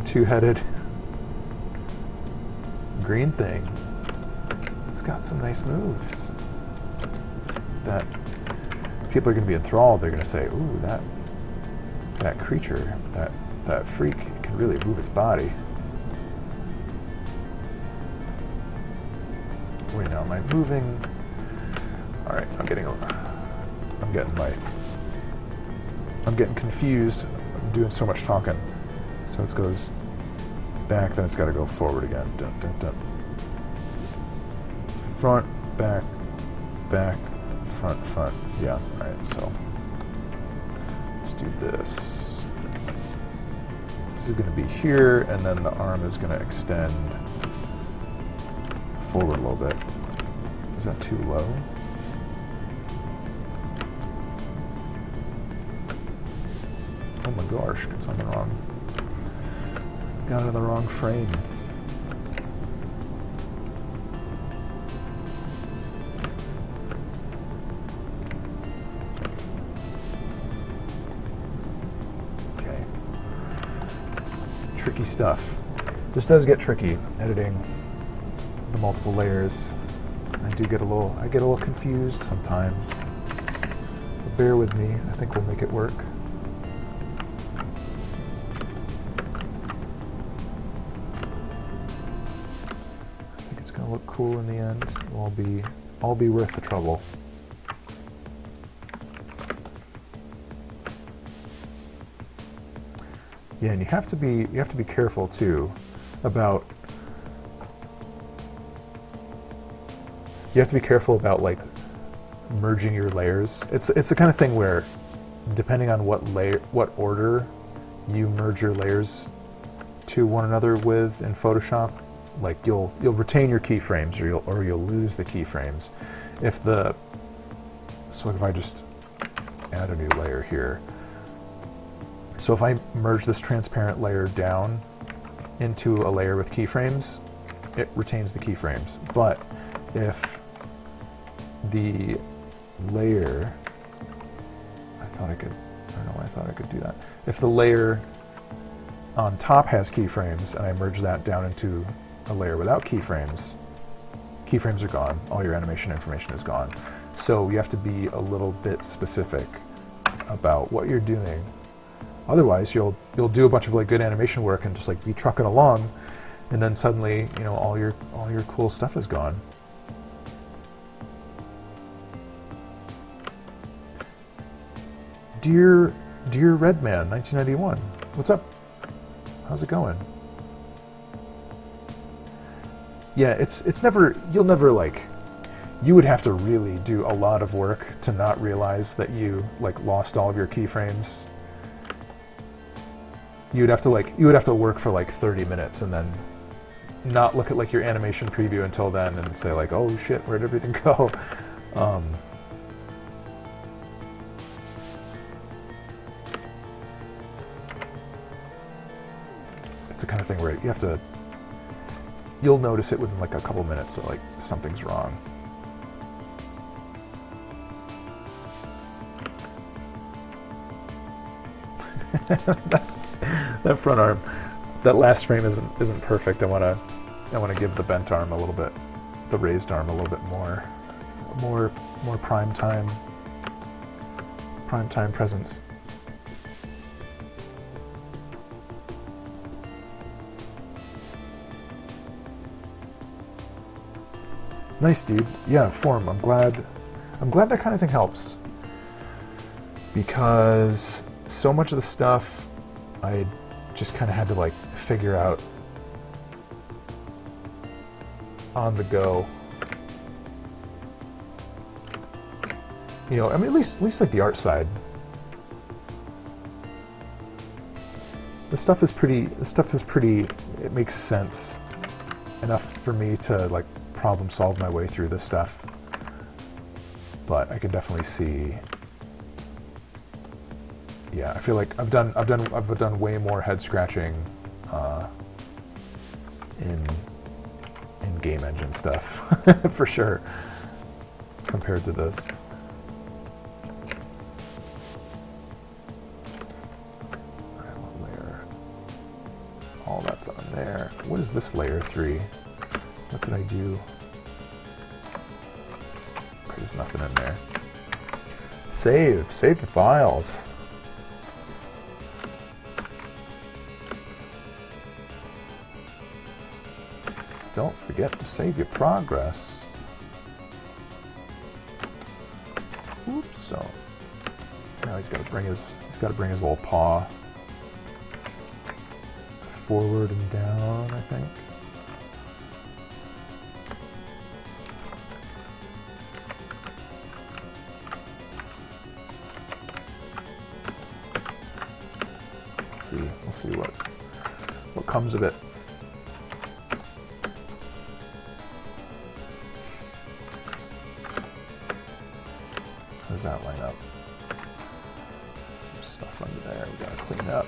two-headed green thing. It's got some nice moves that people are going to be enthralled. They're going to say, ooh, that creature, that freak can really move its body." Wait, now am I moving? All right, I'm getting confused. I'm doing so much talking. So it goes back, then it's got to go forward again. Dun, dun, dun. Front, back, front. Yeah, alright, so let's do this. This is going to be here, and then the arm is going to extend forward a little bit. Is that too low? Oh my gosh, got something wrong. Got it in the wrong frame. Tricky stuff. This does get tricky, editing the multiple layers. I get a little confused sometimes. But bear with me. I think we'll make it work. I think it's gonna look cool in the end. It'll all be worth the trouble. Yeah, and you have to be careful too about like merging your layers. It's the kind of thing where depending on what order you merge your layers to one another with in Photoshop, like you'll retain your keyframes or you'll lose the keyframes. So if I just add a new layer here. So if I merge this transparent layer down into a layer with keyframes, it retains the keyframes. But if the layer, I thought I could do that. if the layer on top has keyframes and I merge that down into a layer without keyframes, keyframes are gone, all your animation information is gone. So you have to be a little bit specific about what you're doing. Otherwise, you'll do a bunch of like good animation work and just like be trucking along, and then suddenly, you know, all your cool stuff is gone. Dear Redman 1991, what's up? How's it going? Yeah, it's never, you'll never like, you would have to really do a lot of work to not realize that you like lost all of your keyframes. You would have to work for like 30 minutes and then not look at like your animation preview until then and say like, oh shit, where'd everything go? It's the kind of thing where you have to, you'll notice it within like a couple minutes that like something's wrong. that front arm, that last frame isn't perfect. I want to give the bent arm a little bit, the raised arm a little bit more prime time presence. Nice, dude. Yeah, form. I'm glad that kind of thing helps, because so much of the stuff I just kind of had to like figure out on the go. You know, I mean, at least like the art side. The stuff is pretty, it makes sense enough for me to like problem solve my way through this stuff. But I can definitely see, yeah, I feel like I've done way more head scratching in game engine stuff for sure compared to this. All right, what layer? All that's on there. What is this layer 3? What did I do? Okay, there's nothing in there. Save your files. Don't forget to save your progress. Oops. So now he's got to bring his little paw forward and down, I think. We'll see what comes of it. How does that line up? Some stuff under there we gotta clean up.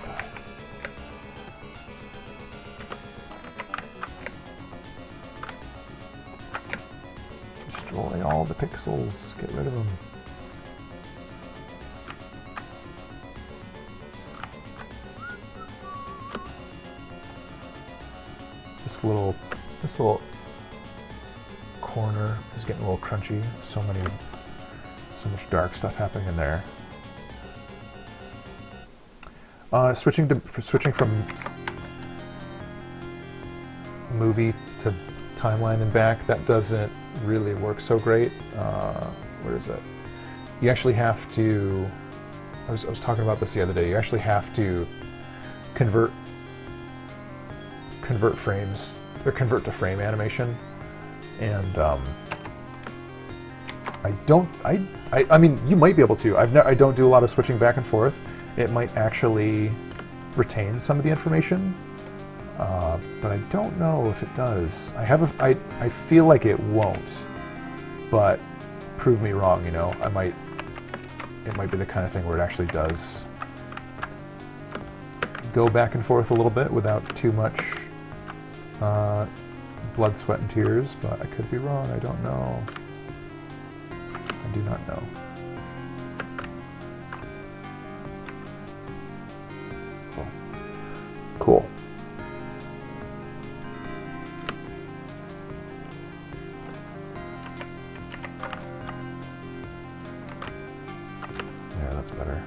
Destroy all the pixels, get rid of them. This little corner is getting a little crunchy. So much dark stuff happening in there. Switching from movie to timeline and back, that doesn't really work so great. Where is it? You actually have to. I was talking about this the other day. You actually have to convert frames, or convert to frame animation, and I mean, you might be able to. I don't do a lot of switching back and forth. It might actually retain some of the information, but I don't know if it does. I feel like it won't, but prove me wrong. You know, it might be the kind of thing where it actually does go back and forth a little bit without too much blood, sweat, and tears, but I could be wrong. I don't know. I do not know. Cool. Yeah, that's better.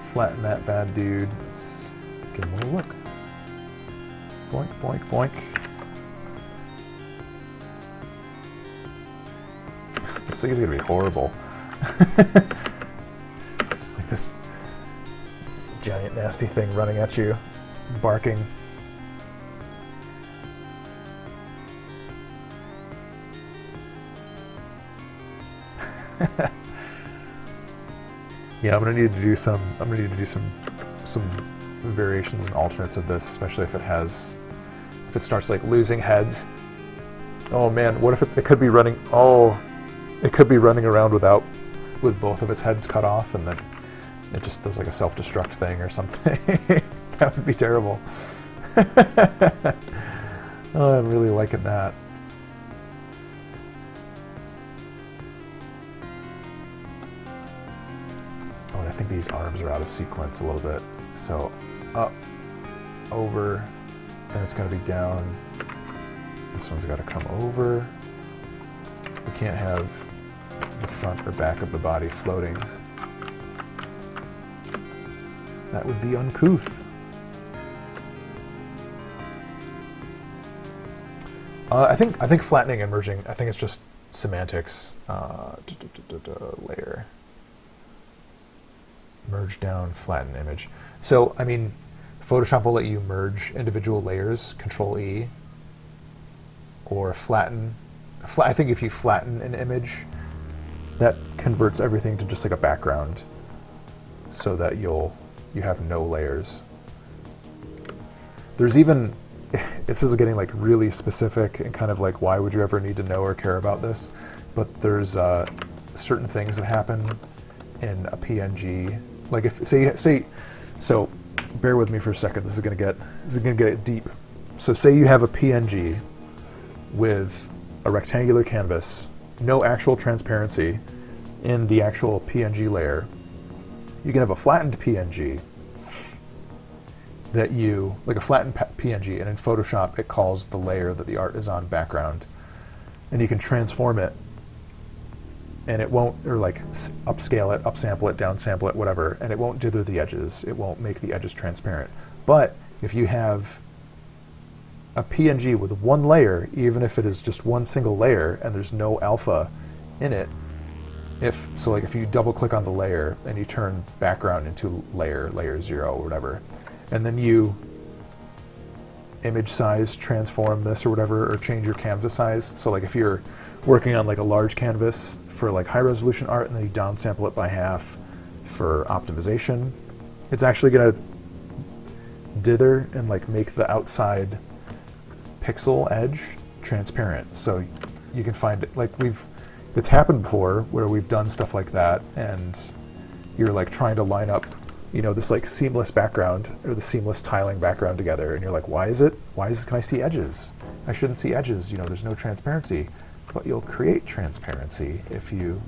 Flatten that bad dude. Let's give him a little look. Boink, boink, boink. This thing is gonna be horrible. It's like this giant nasty thing running at you, barking. Yeah, I'm gonna need to do some variations and alternates of this, especially if it starts like losing heads. Oh man, what if it could be running? Oh, it could be running around with both of its heads cut off, and then it just does like a self-destruct thing or something. That would be terrible. Oh, I'm really liking that. Oh, and I think these arms are out of sequence a little bit. So up, over, then it's going to be down. This one's got to come over. We can't have the front or back of the body floating. That would be uncouth. I think flattening and merging, I think it's just semantics. Layer. Merge down, flatten image. So, I mean, Photoshop will let you merge individual layers, Control E, or flatten. I think if you flatten an image, that converts everything to just like a background, so that you have no layers. There's even, this is getting like really specific and kind of like, why would you ever need to know or care about this? But there's certain things that happen in a PNG. Like if say, so bear with me for a second. This is gonna get deep. So say you have a PNG with a rectangular canvas, no actual transparency in the actual PNG layer. You can have a flattened PNG that like a flattened PNG, and in Photoshop it calls the layer that the art is on background, and you can transform it, and it won't, or like upscale it, upsample it, downsample it, whatever, and it won't dither the edges. It won't make the edges transparent. But if you have a PNG with one layer, even if it is just one single layer and there's no alpha in it, if you double click on the layer and you turn background into layer 0 or whatever, and then you image size transform this or whatever, or change your canvas size. So like if you're working on like a large canvas for like high resolution art, and then you downsample it by half for optimization, it's actually gonna dither and like make the outside pixel edge transparent. So you can find it, like it's happened before where we've done stuff like that, and you're like trying to line up, this like seamless background or the seamless tiling background together, and you're like, can I see edges? I shouldn't see edges, there's no transparency. But you'll create transparency if you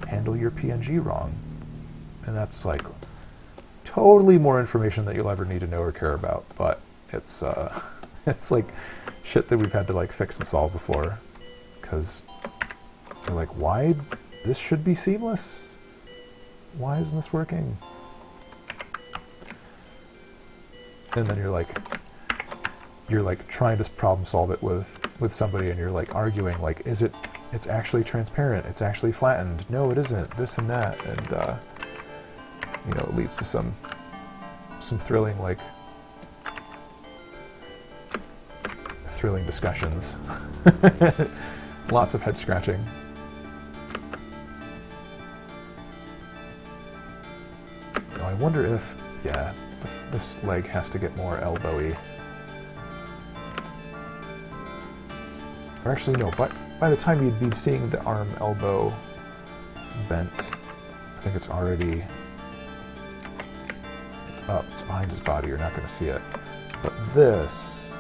handle your PNG wrong. And that's like totally more information that you'll ever need to know or care about, but it's like shit that we've had to like fix and solve before, because you're like, why this should be seamless? Why isn't this working? And then you're like trying to problem solve it with somebody, and you're like arguing like, it's actually transparent, it's actually flattened, no it isn't, this and that, and it leads to some thrilling discussions. Lots of head scratching. I wonder if, this leg has to get more elbowy. Or actually, no, but by the time you'd be seeing the arm elbow bent, I think it's already, it's up, it's behind his body, you're not going to see it. But this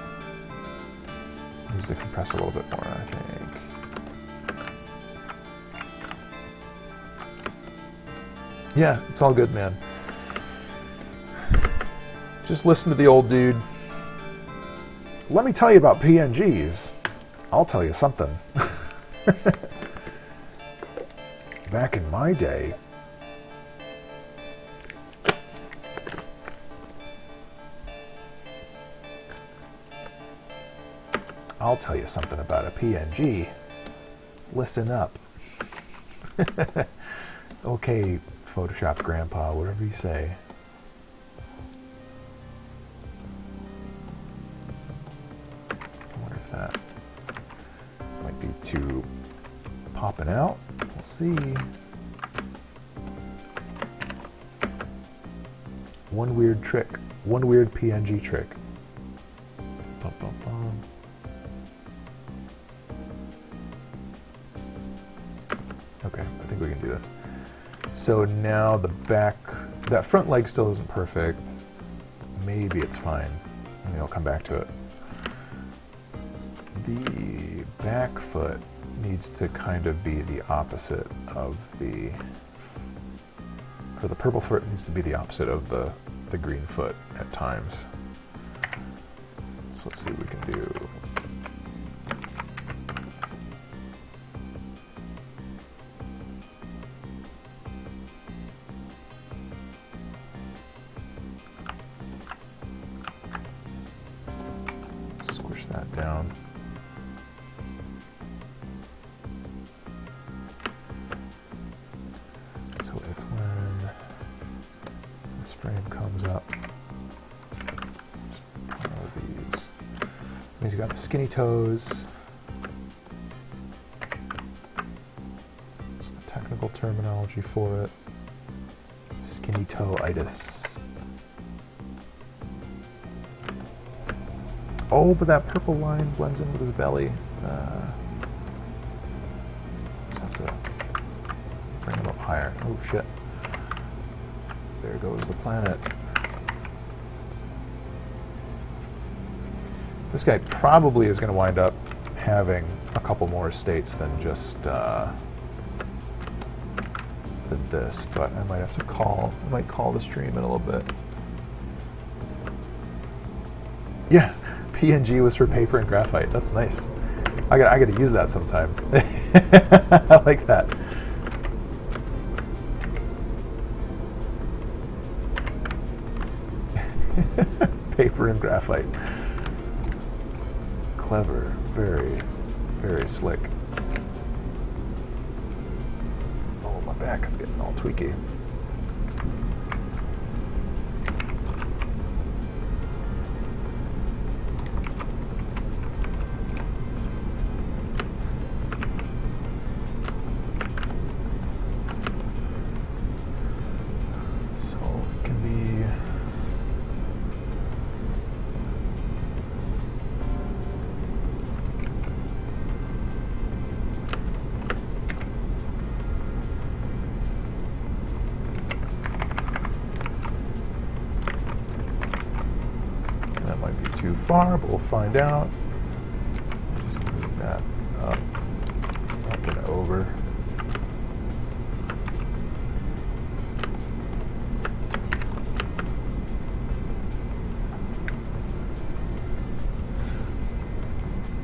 needs to compress a little bit more, I think. Yeah, it's all good, man. Just listen to the old dude. Let me tell you about PNGs. I'll tell you something. Back in my day, I'll tell you something about a PNG. Listen up. Okay, Photoshop Grandpa, whatever you say. I wonder if that might be too popping out. We'll see. One weird trick. One weird PNG trick. Bum, bum, bum. Okay, I think we can do this. So now the back, that front leg still isn't perfect. Maybe it's fine. Maybe I'll come back to it. The back foot needs to kind of be the opposite of the, or the purple foot needs to be the opposite of the green foot at times. So let's see what we can do. Squish that down. So it's when this frame comes up. Just one of these. He's got the skinny toes. It's the technical terminology for it. Skinny toe-itis. Oh, but that purple line blends in with his belly. Have to bring him up higher. Oh shit. There goes the planet. This guy probably is going to wind up having a couple more states than just than this, but I might have to call the stream in a little bit. Yeah. PNG was for paper and graphite. That's nice. I gotta use that sometime. I like that. Paper and graphite. Clever. Very, very slick. Oh, my back is getting all tweaky. Too far, but we'll find out. Just move that up and over.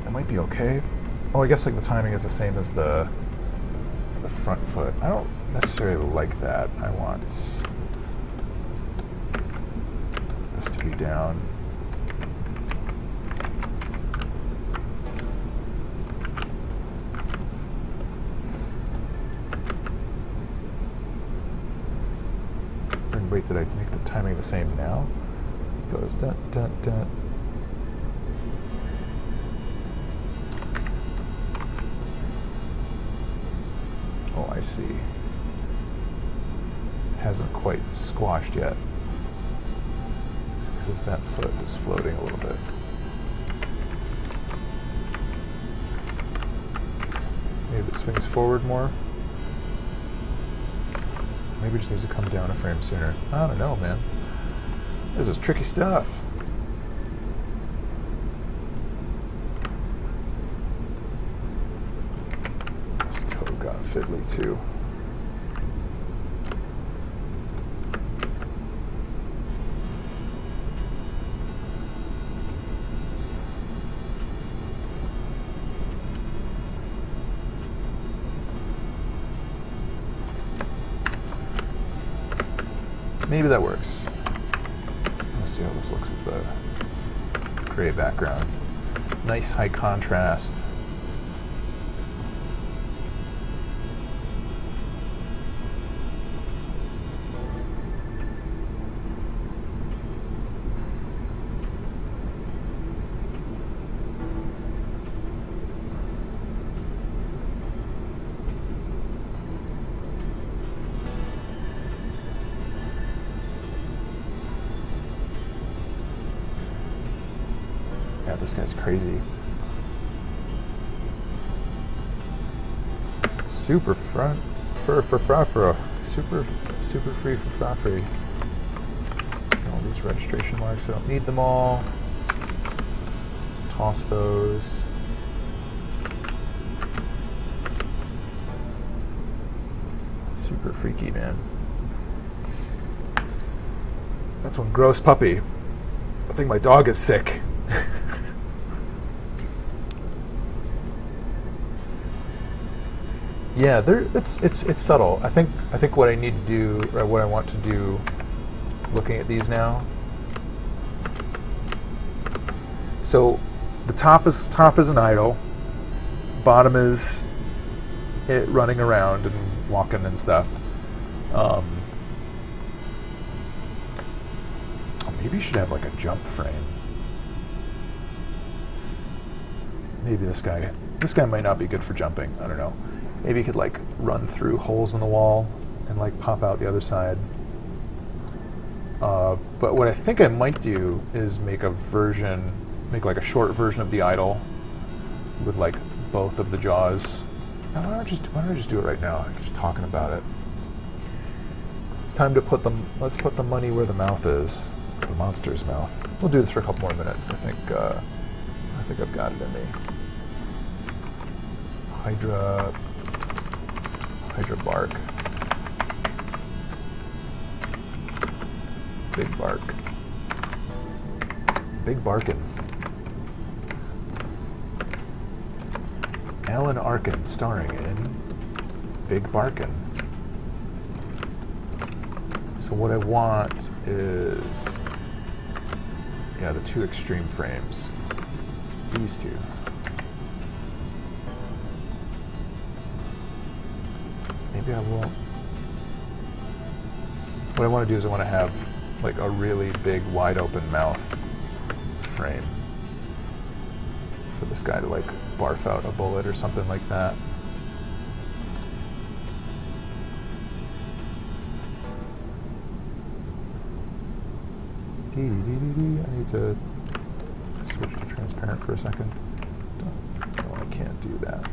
That might be okay. Oh, I guess like the timing is the same as the front foot. I don't necessarily like that. I want this to be down. Wait, did I make the timing the same now? It goes dun dun dun. Oh, I see. Hasn't quite squashed yet because that foot is floating a little bit. Maybe it swings forward more. Maybe it just needs to come down a frame sooner. I don't know, man. This is tricky stuff. This toe got fiddly too. Maybe that works. Let's see how this looks with the gray background. Nice high contrast. Yeah, this guy's crazy. Super front for super free for free. All these registration marks, I don't need them all. Toss those. Super freaky, man. That's one gross puppy. I think my dog is sick. Yeah, it's subtle. I think what I need to do, or what I want to do, looking at these now. So, the top is an idle. Bottom is it running around and walking and stuff. Maybe you should have like a jump frame. Maybe this guy might not be good for jumping. I don't know. Maybe you could like run through holes in the wall and like pop out the other side. But what I think I might do is make like a short version of the idol with like both of the jaws. Now, why don't I just do it right now? I'm just talking about it. It's time to let's put the money where the mouth is. The monster's mouth. We'll do this for a couple more minutes. I think I've got it in me. Hydra bark. Big bark. Big barkin'. Alan Arkin starring in Big Barkin'. So what I want is, yeah, the two extreme frames. These two. Maybe I won't. What I want to do is I want to have like a really big, wide open mouth frame for this guy to like barf out a bullet or something like that. I need to switch to transparent for a second. No, I can't do that.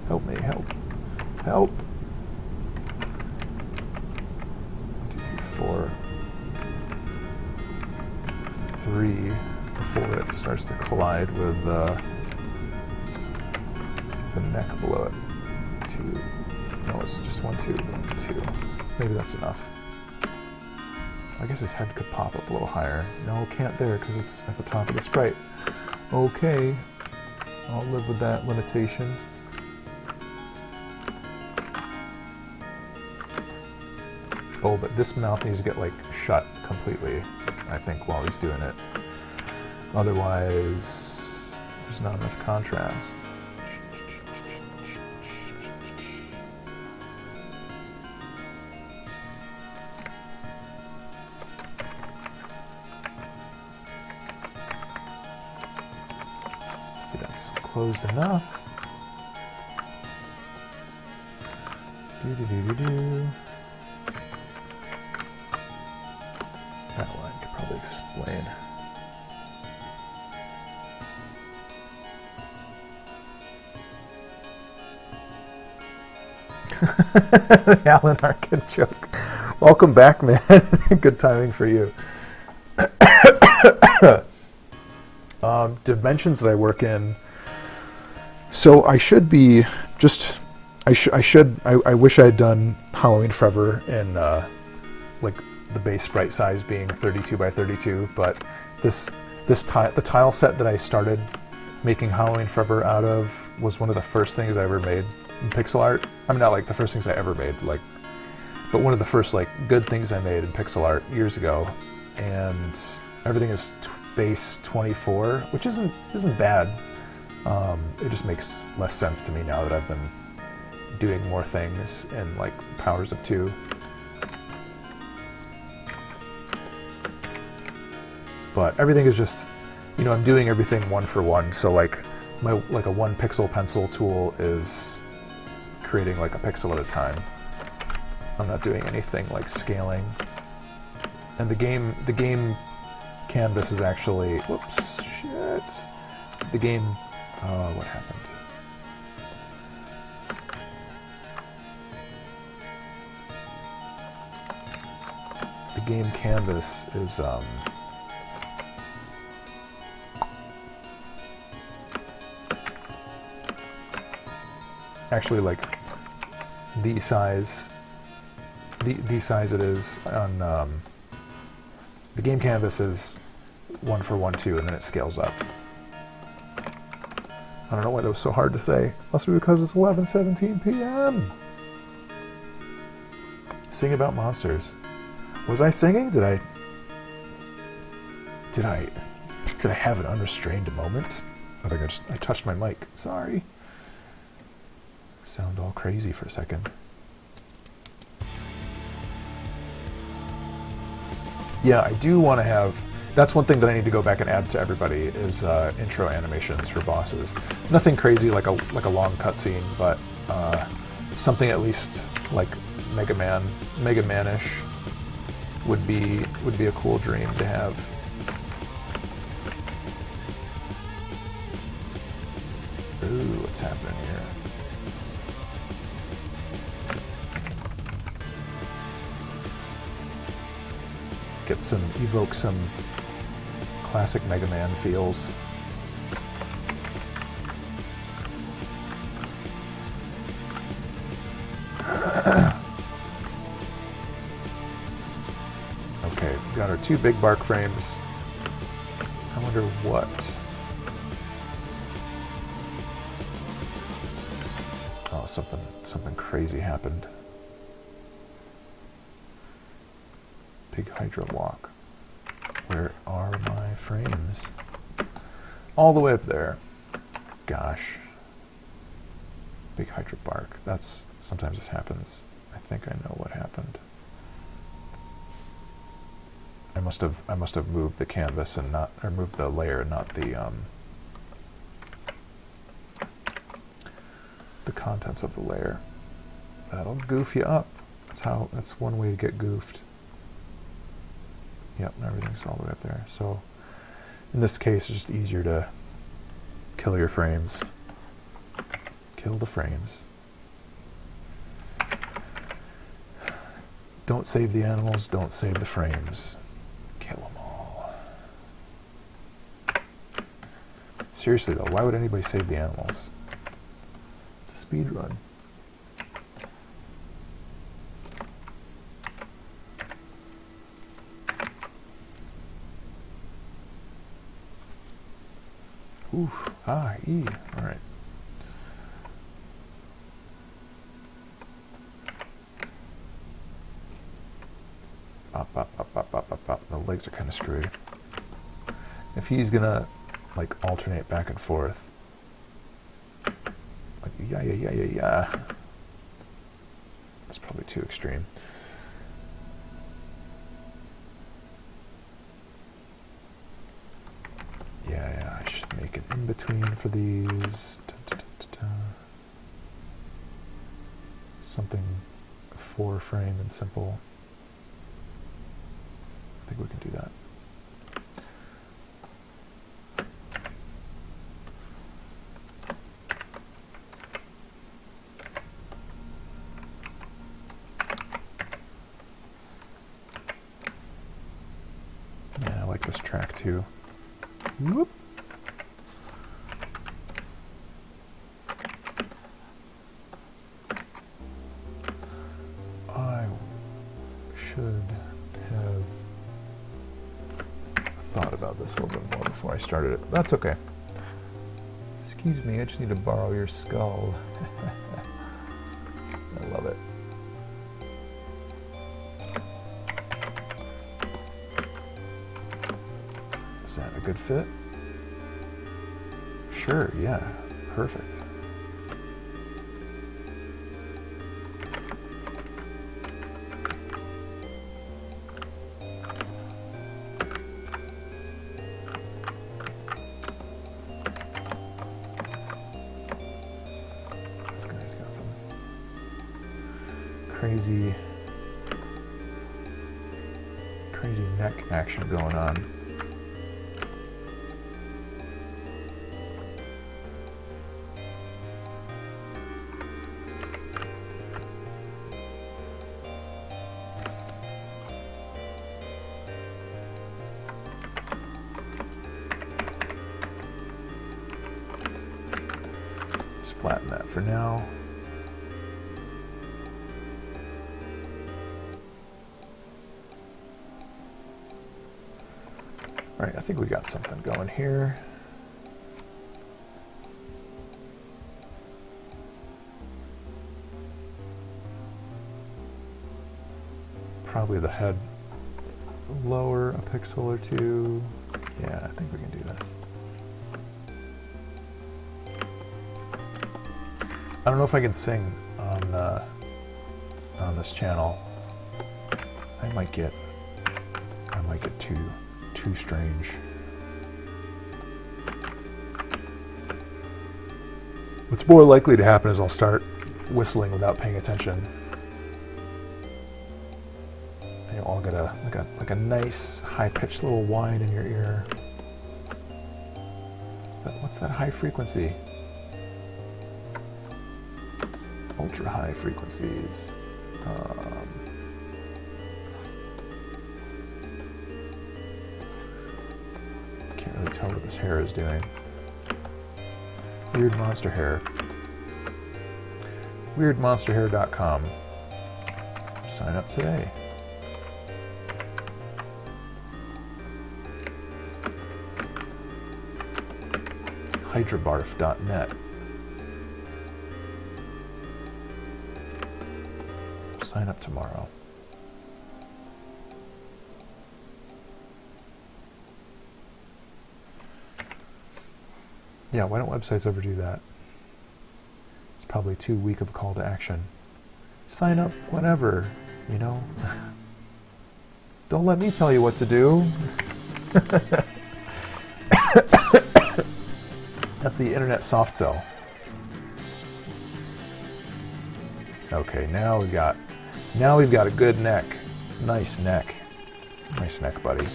Help me, help. Help! 1, 2, 3, 4. 3 before it starts to collide with the neck below it. 2. No, it's just 1, 2, 1, 2. Maybe that's enough. I guess his head could pop up a little higher. No, can't there because it's at the top of the sprite. Okay, I'll live with that limitation. Oh, but this mouth needs to get like shut completely, I think, while he's doing it. Otherwise, there's not enough contrast. That's closed enough. Do-do-do-do-do. That line could probably explain. The Alan Arkin joke. Welcome back, man. Good timing for you. Dimensions that I work in. So I should be just. I wish I had done Halloween Forever in like the base sprite size being 32 by 32, but the tile set that I started making Halloween Forever out of was one of the first things I ever made in pixel art. I mean, not like the first things I ever made. Like, but one of the first like good things I made in pixel art years ago, and everything is base 24, which isn't bad. It just makes less sense to me now that I've been doing more things in like powers of 2. But everything is just, you know, I'm doing everything 1 for 1. So like a 1 pixel pencil tool is creating like a pixel at a time. I'm not doing anything like scaling. And the game canvas is actually, whoops, shit. The game, what happened? The game canvas is, actually like the size it is on the game canvas is 1 for 1 2, and then it scales up. I don't know why that was so hard to say. Must be because it's 11:17 p.m. Sing about monsters. Was I singing? Did I have an unrestrained moment? I think I touched my mic. Sorry. Sound all crazy for a second. Yeah, I do want to have. That's one thing that I need to go back and add to everybody is intro animations for bosses. Nothing crazy like a long cutscene, but something at least like Mega Man-ish would be a cool dream to have. Ooh, what's happening here? Evoke some classic Mega Man feels. Okay, we got our 2 big bark frames. I wonder what. Oh, something crazy happened. Big hydra walk. Where are my frames? All the way up there. Gosh. Big hydra bark. Sometimes this happens. I think I know what happened. I must have moved the canvas and moved the layer, not the contents of the layer. That'll goof you up. That's one way to get goofed. Yep, everything's all the way up there. So in this case, it's just easier to kill your frames. Kill the frames. Don't save the animals, don't save the frames. Kill them all. Seriously though, why would anybody save the animals? It's a speed run. Oof, E, all right. Up. The legs are kind of screwed. If he's gonna like alternate back and forth, like yeah, that's probably too extreme. Yeah, I should make an in-between for these. Something 4 frame and simple. I think we can do that. Yeah, I like this track too. Whoop. I should have thought about this a little bit more before I started it. That's okay. Excuse me, I just need to borrow your skull. I love it. good fit? Sure, yeah, perfect. This guy's got some crazy neck action going on. Just flatten that for now. All right, I think we got something going here. Probably the head lower a pixel or two. Yeah, I think we can do this. I don't know if I can sing on this channel. I might get too strange. What's more likely to happen is I'll start whistling without paying attention. And you'll all get like a nice high-pitched little whine in your ear. What's that high frequency? Ultra high frequencies. Can't really tell what this hair is doing. Weird monster hair. WeirdMonsterHair.com. Sign up today. hydrabarf.net. Sign up tomorrow. Yeah, why don't websites ever do that? It's probably too weak of a call to action. Sign up whenever, you know. Don't let me tell you what to do. That's the internet soft sell. Okay, now we've got a good neck. Nice neck. Nice neck, buddy.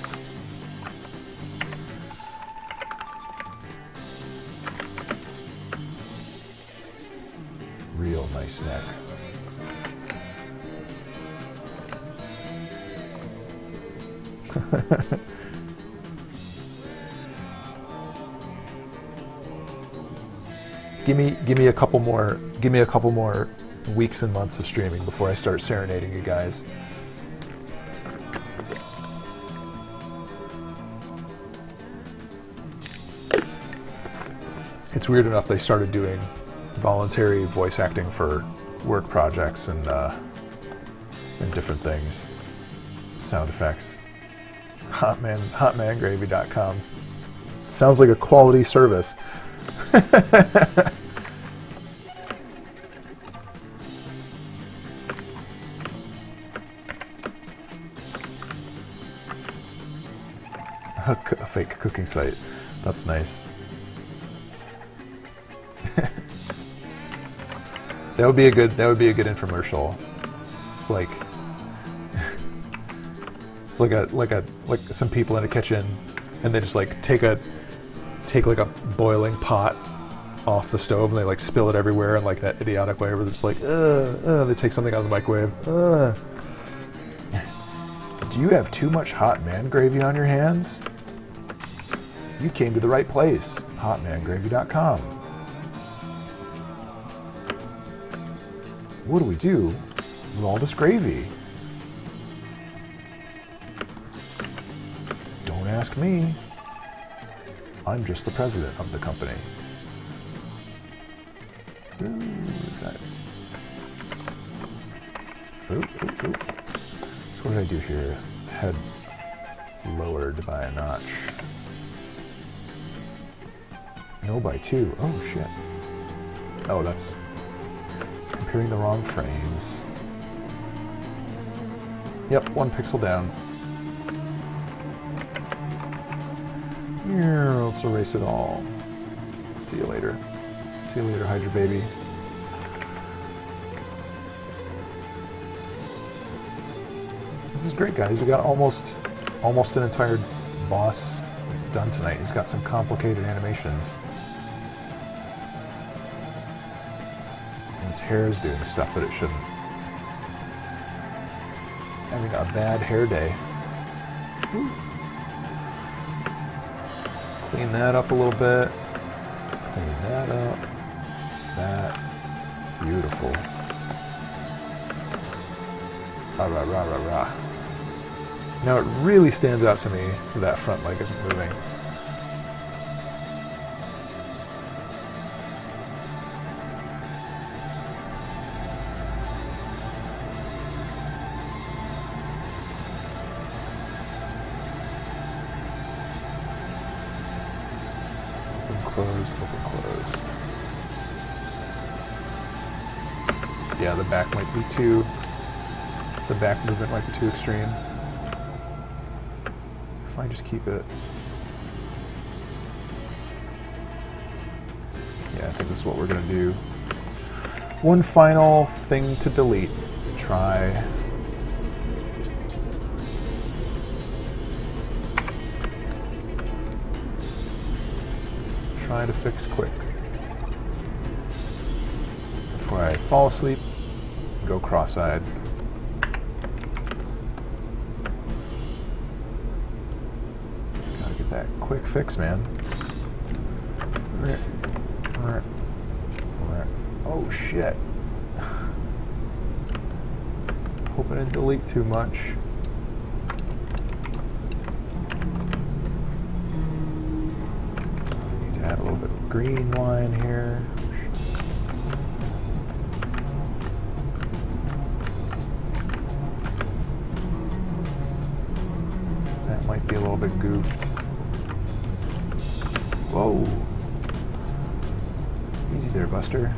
Real nice neck. Give me a couple more weeks and months of streaming before I start serenading you guys. It's weird enough they started doing voluntary voice acting for work projects and different things. Sound effects. Hotmangravy.com. Sounds like a quality service. A fake cooking site. That's nice. That would be a good infomercial. It's like some people in a kitchen, and they just like take like a boiling pot off the stove and they like spill it everywhere in like that idiotic way where they're just like they take something out of the microwave. Do you have too much hot man gravy on your hands? You came to the right place. Hotmangravy.com. What do we do with all this gravy? Don't ask me. I'm just the president of the company. Ooh, is that? Ooh. So what did I do here? Head lowered by a notch. No by 2. Oh shit. Oh, that's comparing the wrong frames. Yep, 1 pixel down. Here, let's erase it all. See you later. See you later, Hydra baby. This is great, guys. We got almost an entire boss done tonight. He's got some complicated animations. And his hair is doing stuff that it shouldn't. Having a bad hair day. Ooh. Clean that up a little bit. Clean that up. That. Beautiful. Rah, rah, rah, rah, rah. Now it really stands out to me that that front leg isn't moving. Open, close, open, close. Yeah, the back might be too... The back movement might be too extreme. If I just keep it... Yeah, I think this is what we're going to do. One final thing to delete. Try... Try to fix quick. Before I fall asleep, go cross-eyed. That quick fix, man. Oh shit. Hope I didn't delete too much. Need to add a little bit of green line here. That might be a little bit goofed. Whoa. Easy there, Buster.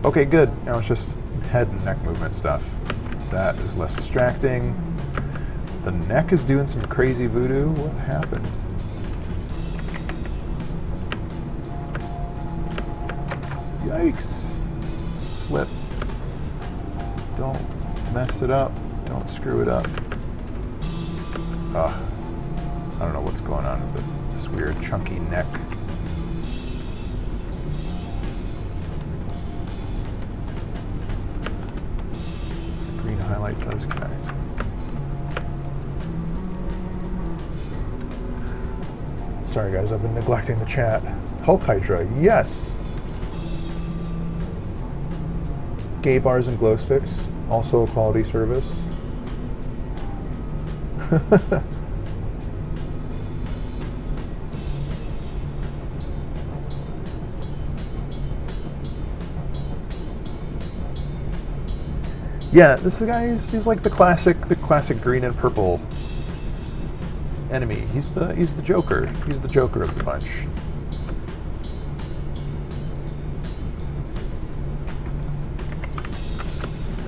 Okay, good. Now it's just head and neck movement stuff. That is less distracting. The neck is doing some crazy voodoo. What happened? Yikes. Flip. Don't mess it up. Don't screw it up. I don't know what's going on with this weird chunky neck. The green highlight does connect. Sorry guys, I've been neglecting the chat. Hulk Hydra, yes! Gay bars and glow sticks, also a quality service. Yeah, this guy he's like the classic green and purple enemy. He's the Joker. He's the Joker of the bunch.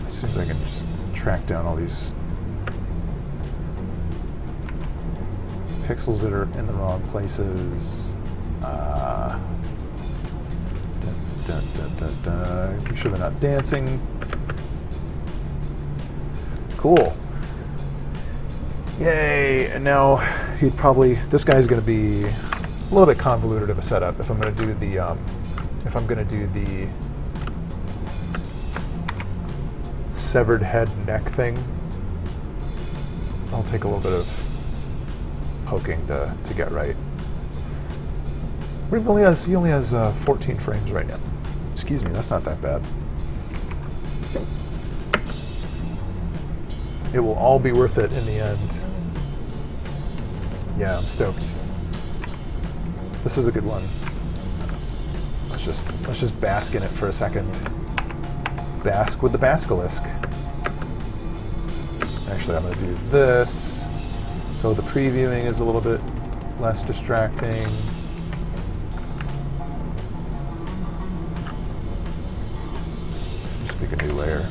As soon as I can just track down all these pixels that are in the wrong places. Make sure they're not dancing. Cool. Yay! And now this guy's going to be a little bit convoluted of a setup if I'm going to do the severed head neck thing. I'll take a little bit of poking to get right. But he only has 14 frames right now. Excuse me, that's not that bad. It will all be worth it in the end. Yeah, I'm stoked. This is a good one. Let's just bask in it for a second. Bask with the basilisk. Actually, I'm going to do this so the previewing is a little bit less distracting. Just make a new layer.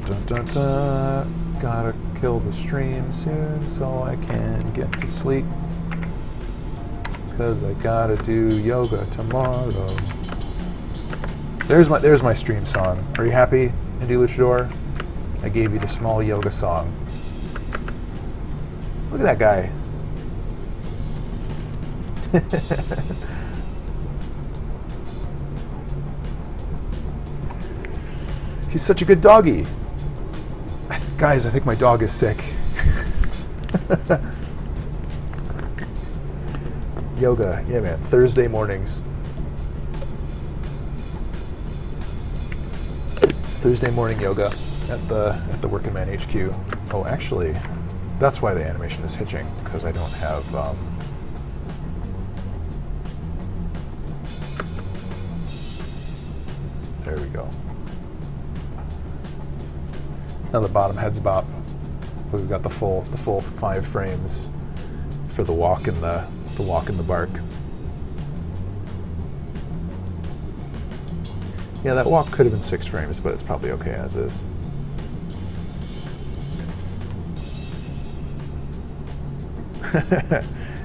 Dun, dun, dun. Gotta kill the stream soon so I can get to sleep. Because I gotta do yoga tomorrow. There's my stream song. Are you happy, Indie Luchador? I gave you the small yoga song. Look at that guy. He's such a good doggy. Guys, I think my dog is sick. Yoga, yeah man, Thursday mornings. Thursday morning yoga at the Working Man HQ. Oh, actually, that's why the animation is hitching, because I don't have there we go. Now the bottom head's bop. We've got the full 5 frames for the walk and the bark. Yeah, that walk could have been 6 frames, but it's probably okay as is.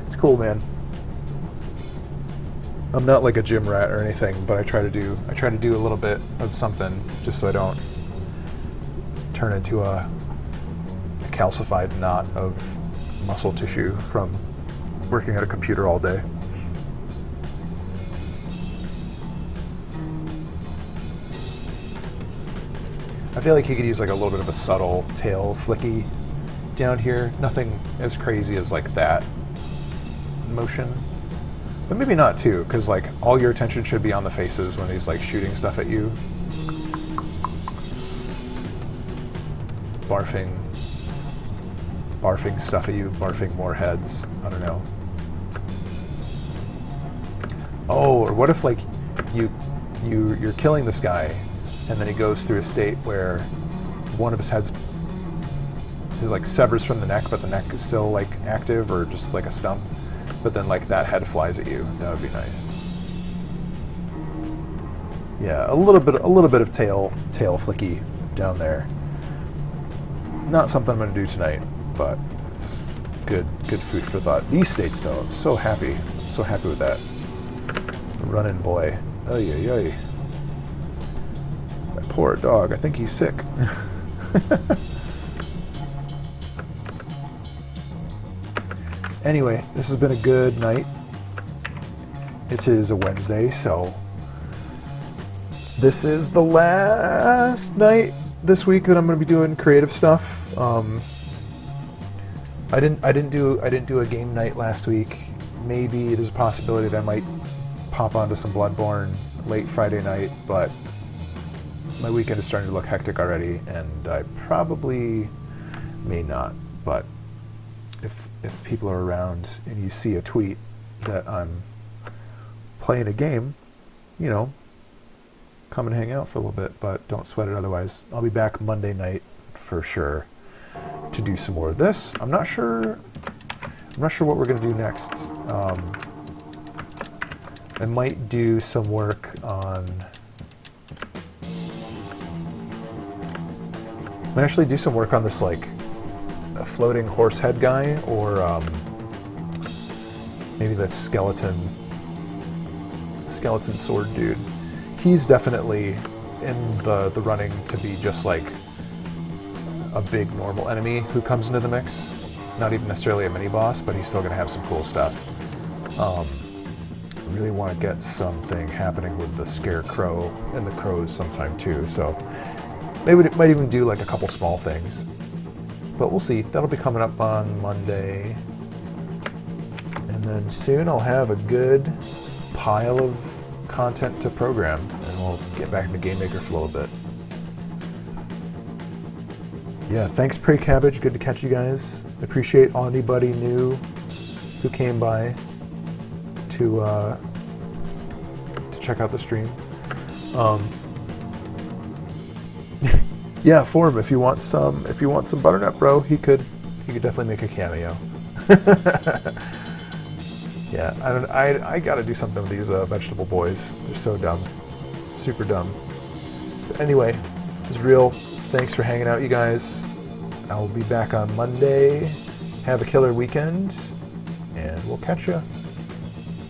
It's cool, man. I'm not like a gym rat or anything, but I try to do a little bit of something just so I don't turn into a calcified knot of muscle tissue from working at a computer all day. I feel like he could use like a little bit of a subtle tail flicky down here. Nothing as crazy as like that motion. But maybe not too, because like all your attention should be on the faces when he's like shooting stuff at you. Barfing stuff at you, barfing more heads. I don't know. Oh, or what if like you're killing this guy, and then he goes through a state where one of his heads like severs from the neck, but the neck is still like active or just like a stump. But then like that head flies at you. That would be nice. Yeah, a little bit of tail flicky down there. Not something I'm going to do tonight, but it's good food for thought. These states though, I'm so happy. I'm so happy with that. Running boy. Oy, oy, oy. That poor dog. I think he's sick. Anyway, this has been a good night. It is a Wednesday, so this is the last night this week that I'm going to be doing creative stuff. I didn't do a game night last week. Maybe there's a possibility that I might pop onto some Bloodborne late Friday night, but my weekend is starting to look hectic already, and I probably may not. But if people are around and you see a tweet that I'm playing a game, you know, come and hang out for a little bit, but don't sweat it otherwise. I'll be back Monday night for sure to do some more of this. I'm not sure what we're going to do next. I might do some work on... I might actually do some work on this, like, a floating horse head guy, or maybe that skeleton sword dude. He's definitely in the running to be just like a big normal enemy who comes into the mix. Not even necessarily a mini boss, but he's still going to have some cool stuff. I really want to get something happening with the scarecrow and the crows sometime too, so maybe it might even do like a couple small things. But we'll see. That'll be coming up on Monday. And then soon I'll have a good pile of content to program, and we'll get back into Game Maker for a little bit. Yeah, thanks Prey Cabbage. Good to catch you guys. Appreciate anybody new who came by to check out the stream. Yeah, Form. If you want some butternut, bro, he could definitely make a cameo. Yeah, I gotta do something with these vegetable boys. They're so dumb, super dumb. But anyway, it was real. Thanks for hanging out, you guys. I'll be back on Monday. Have a killer weekend, and we'll catch ya.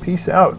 Peace out.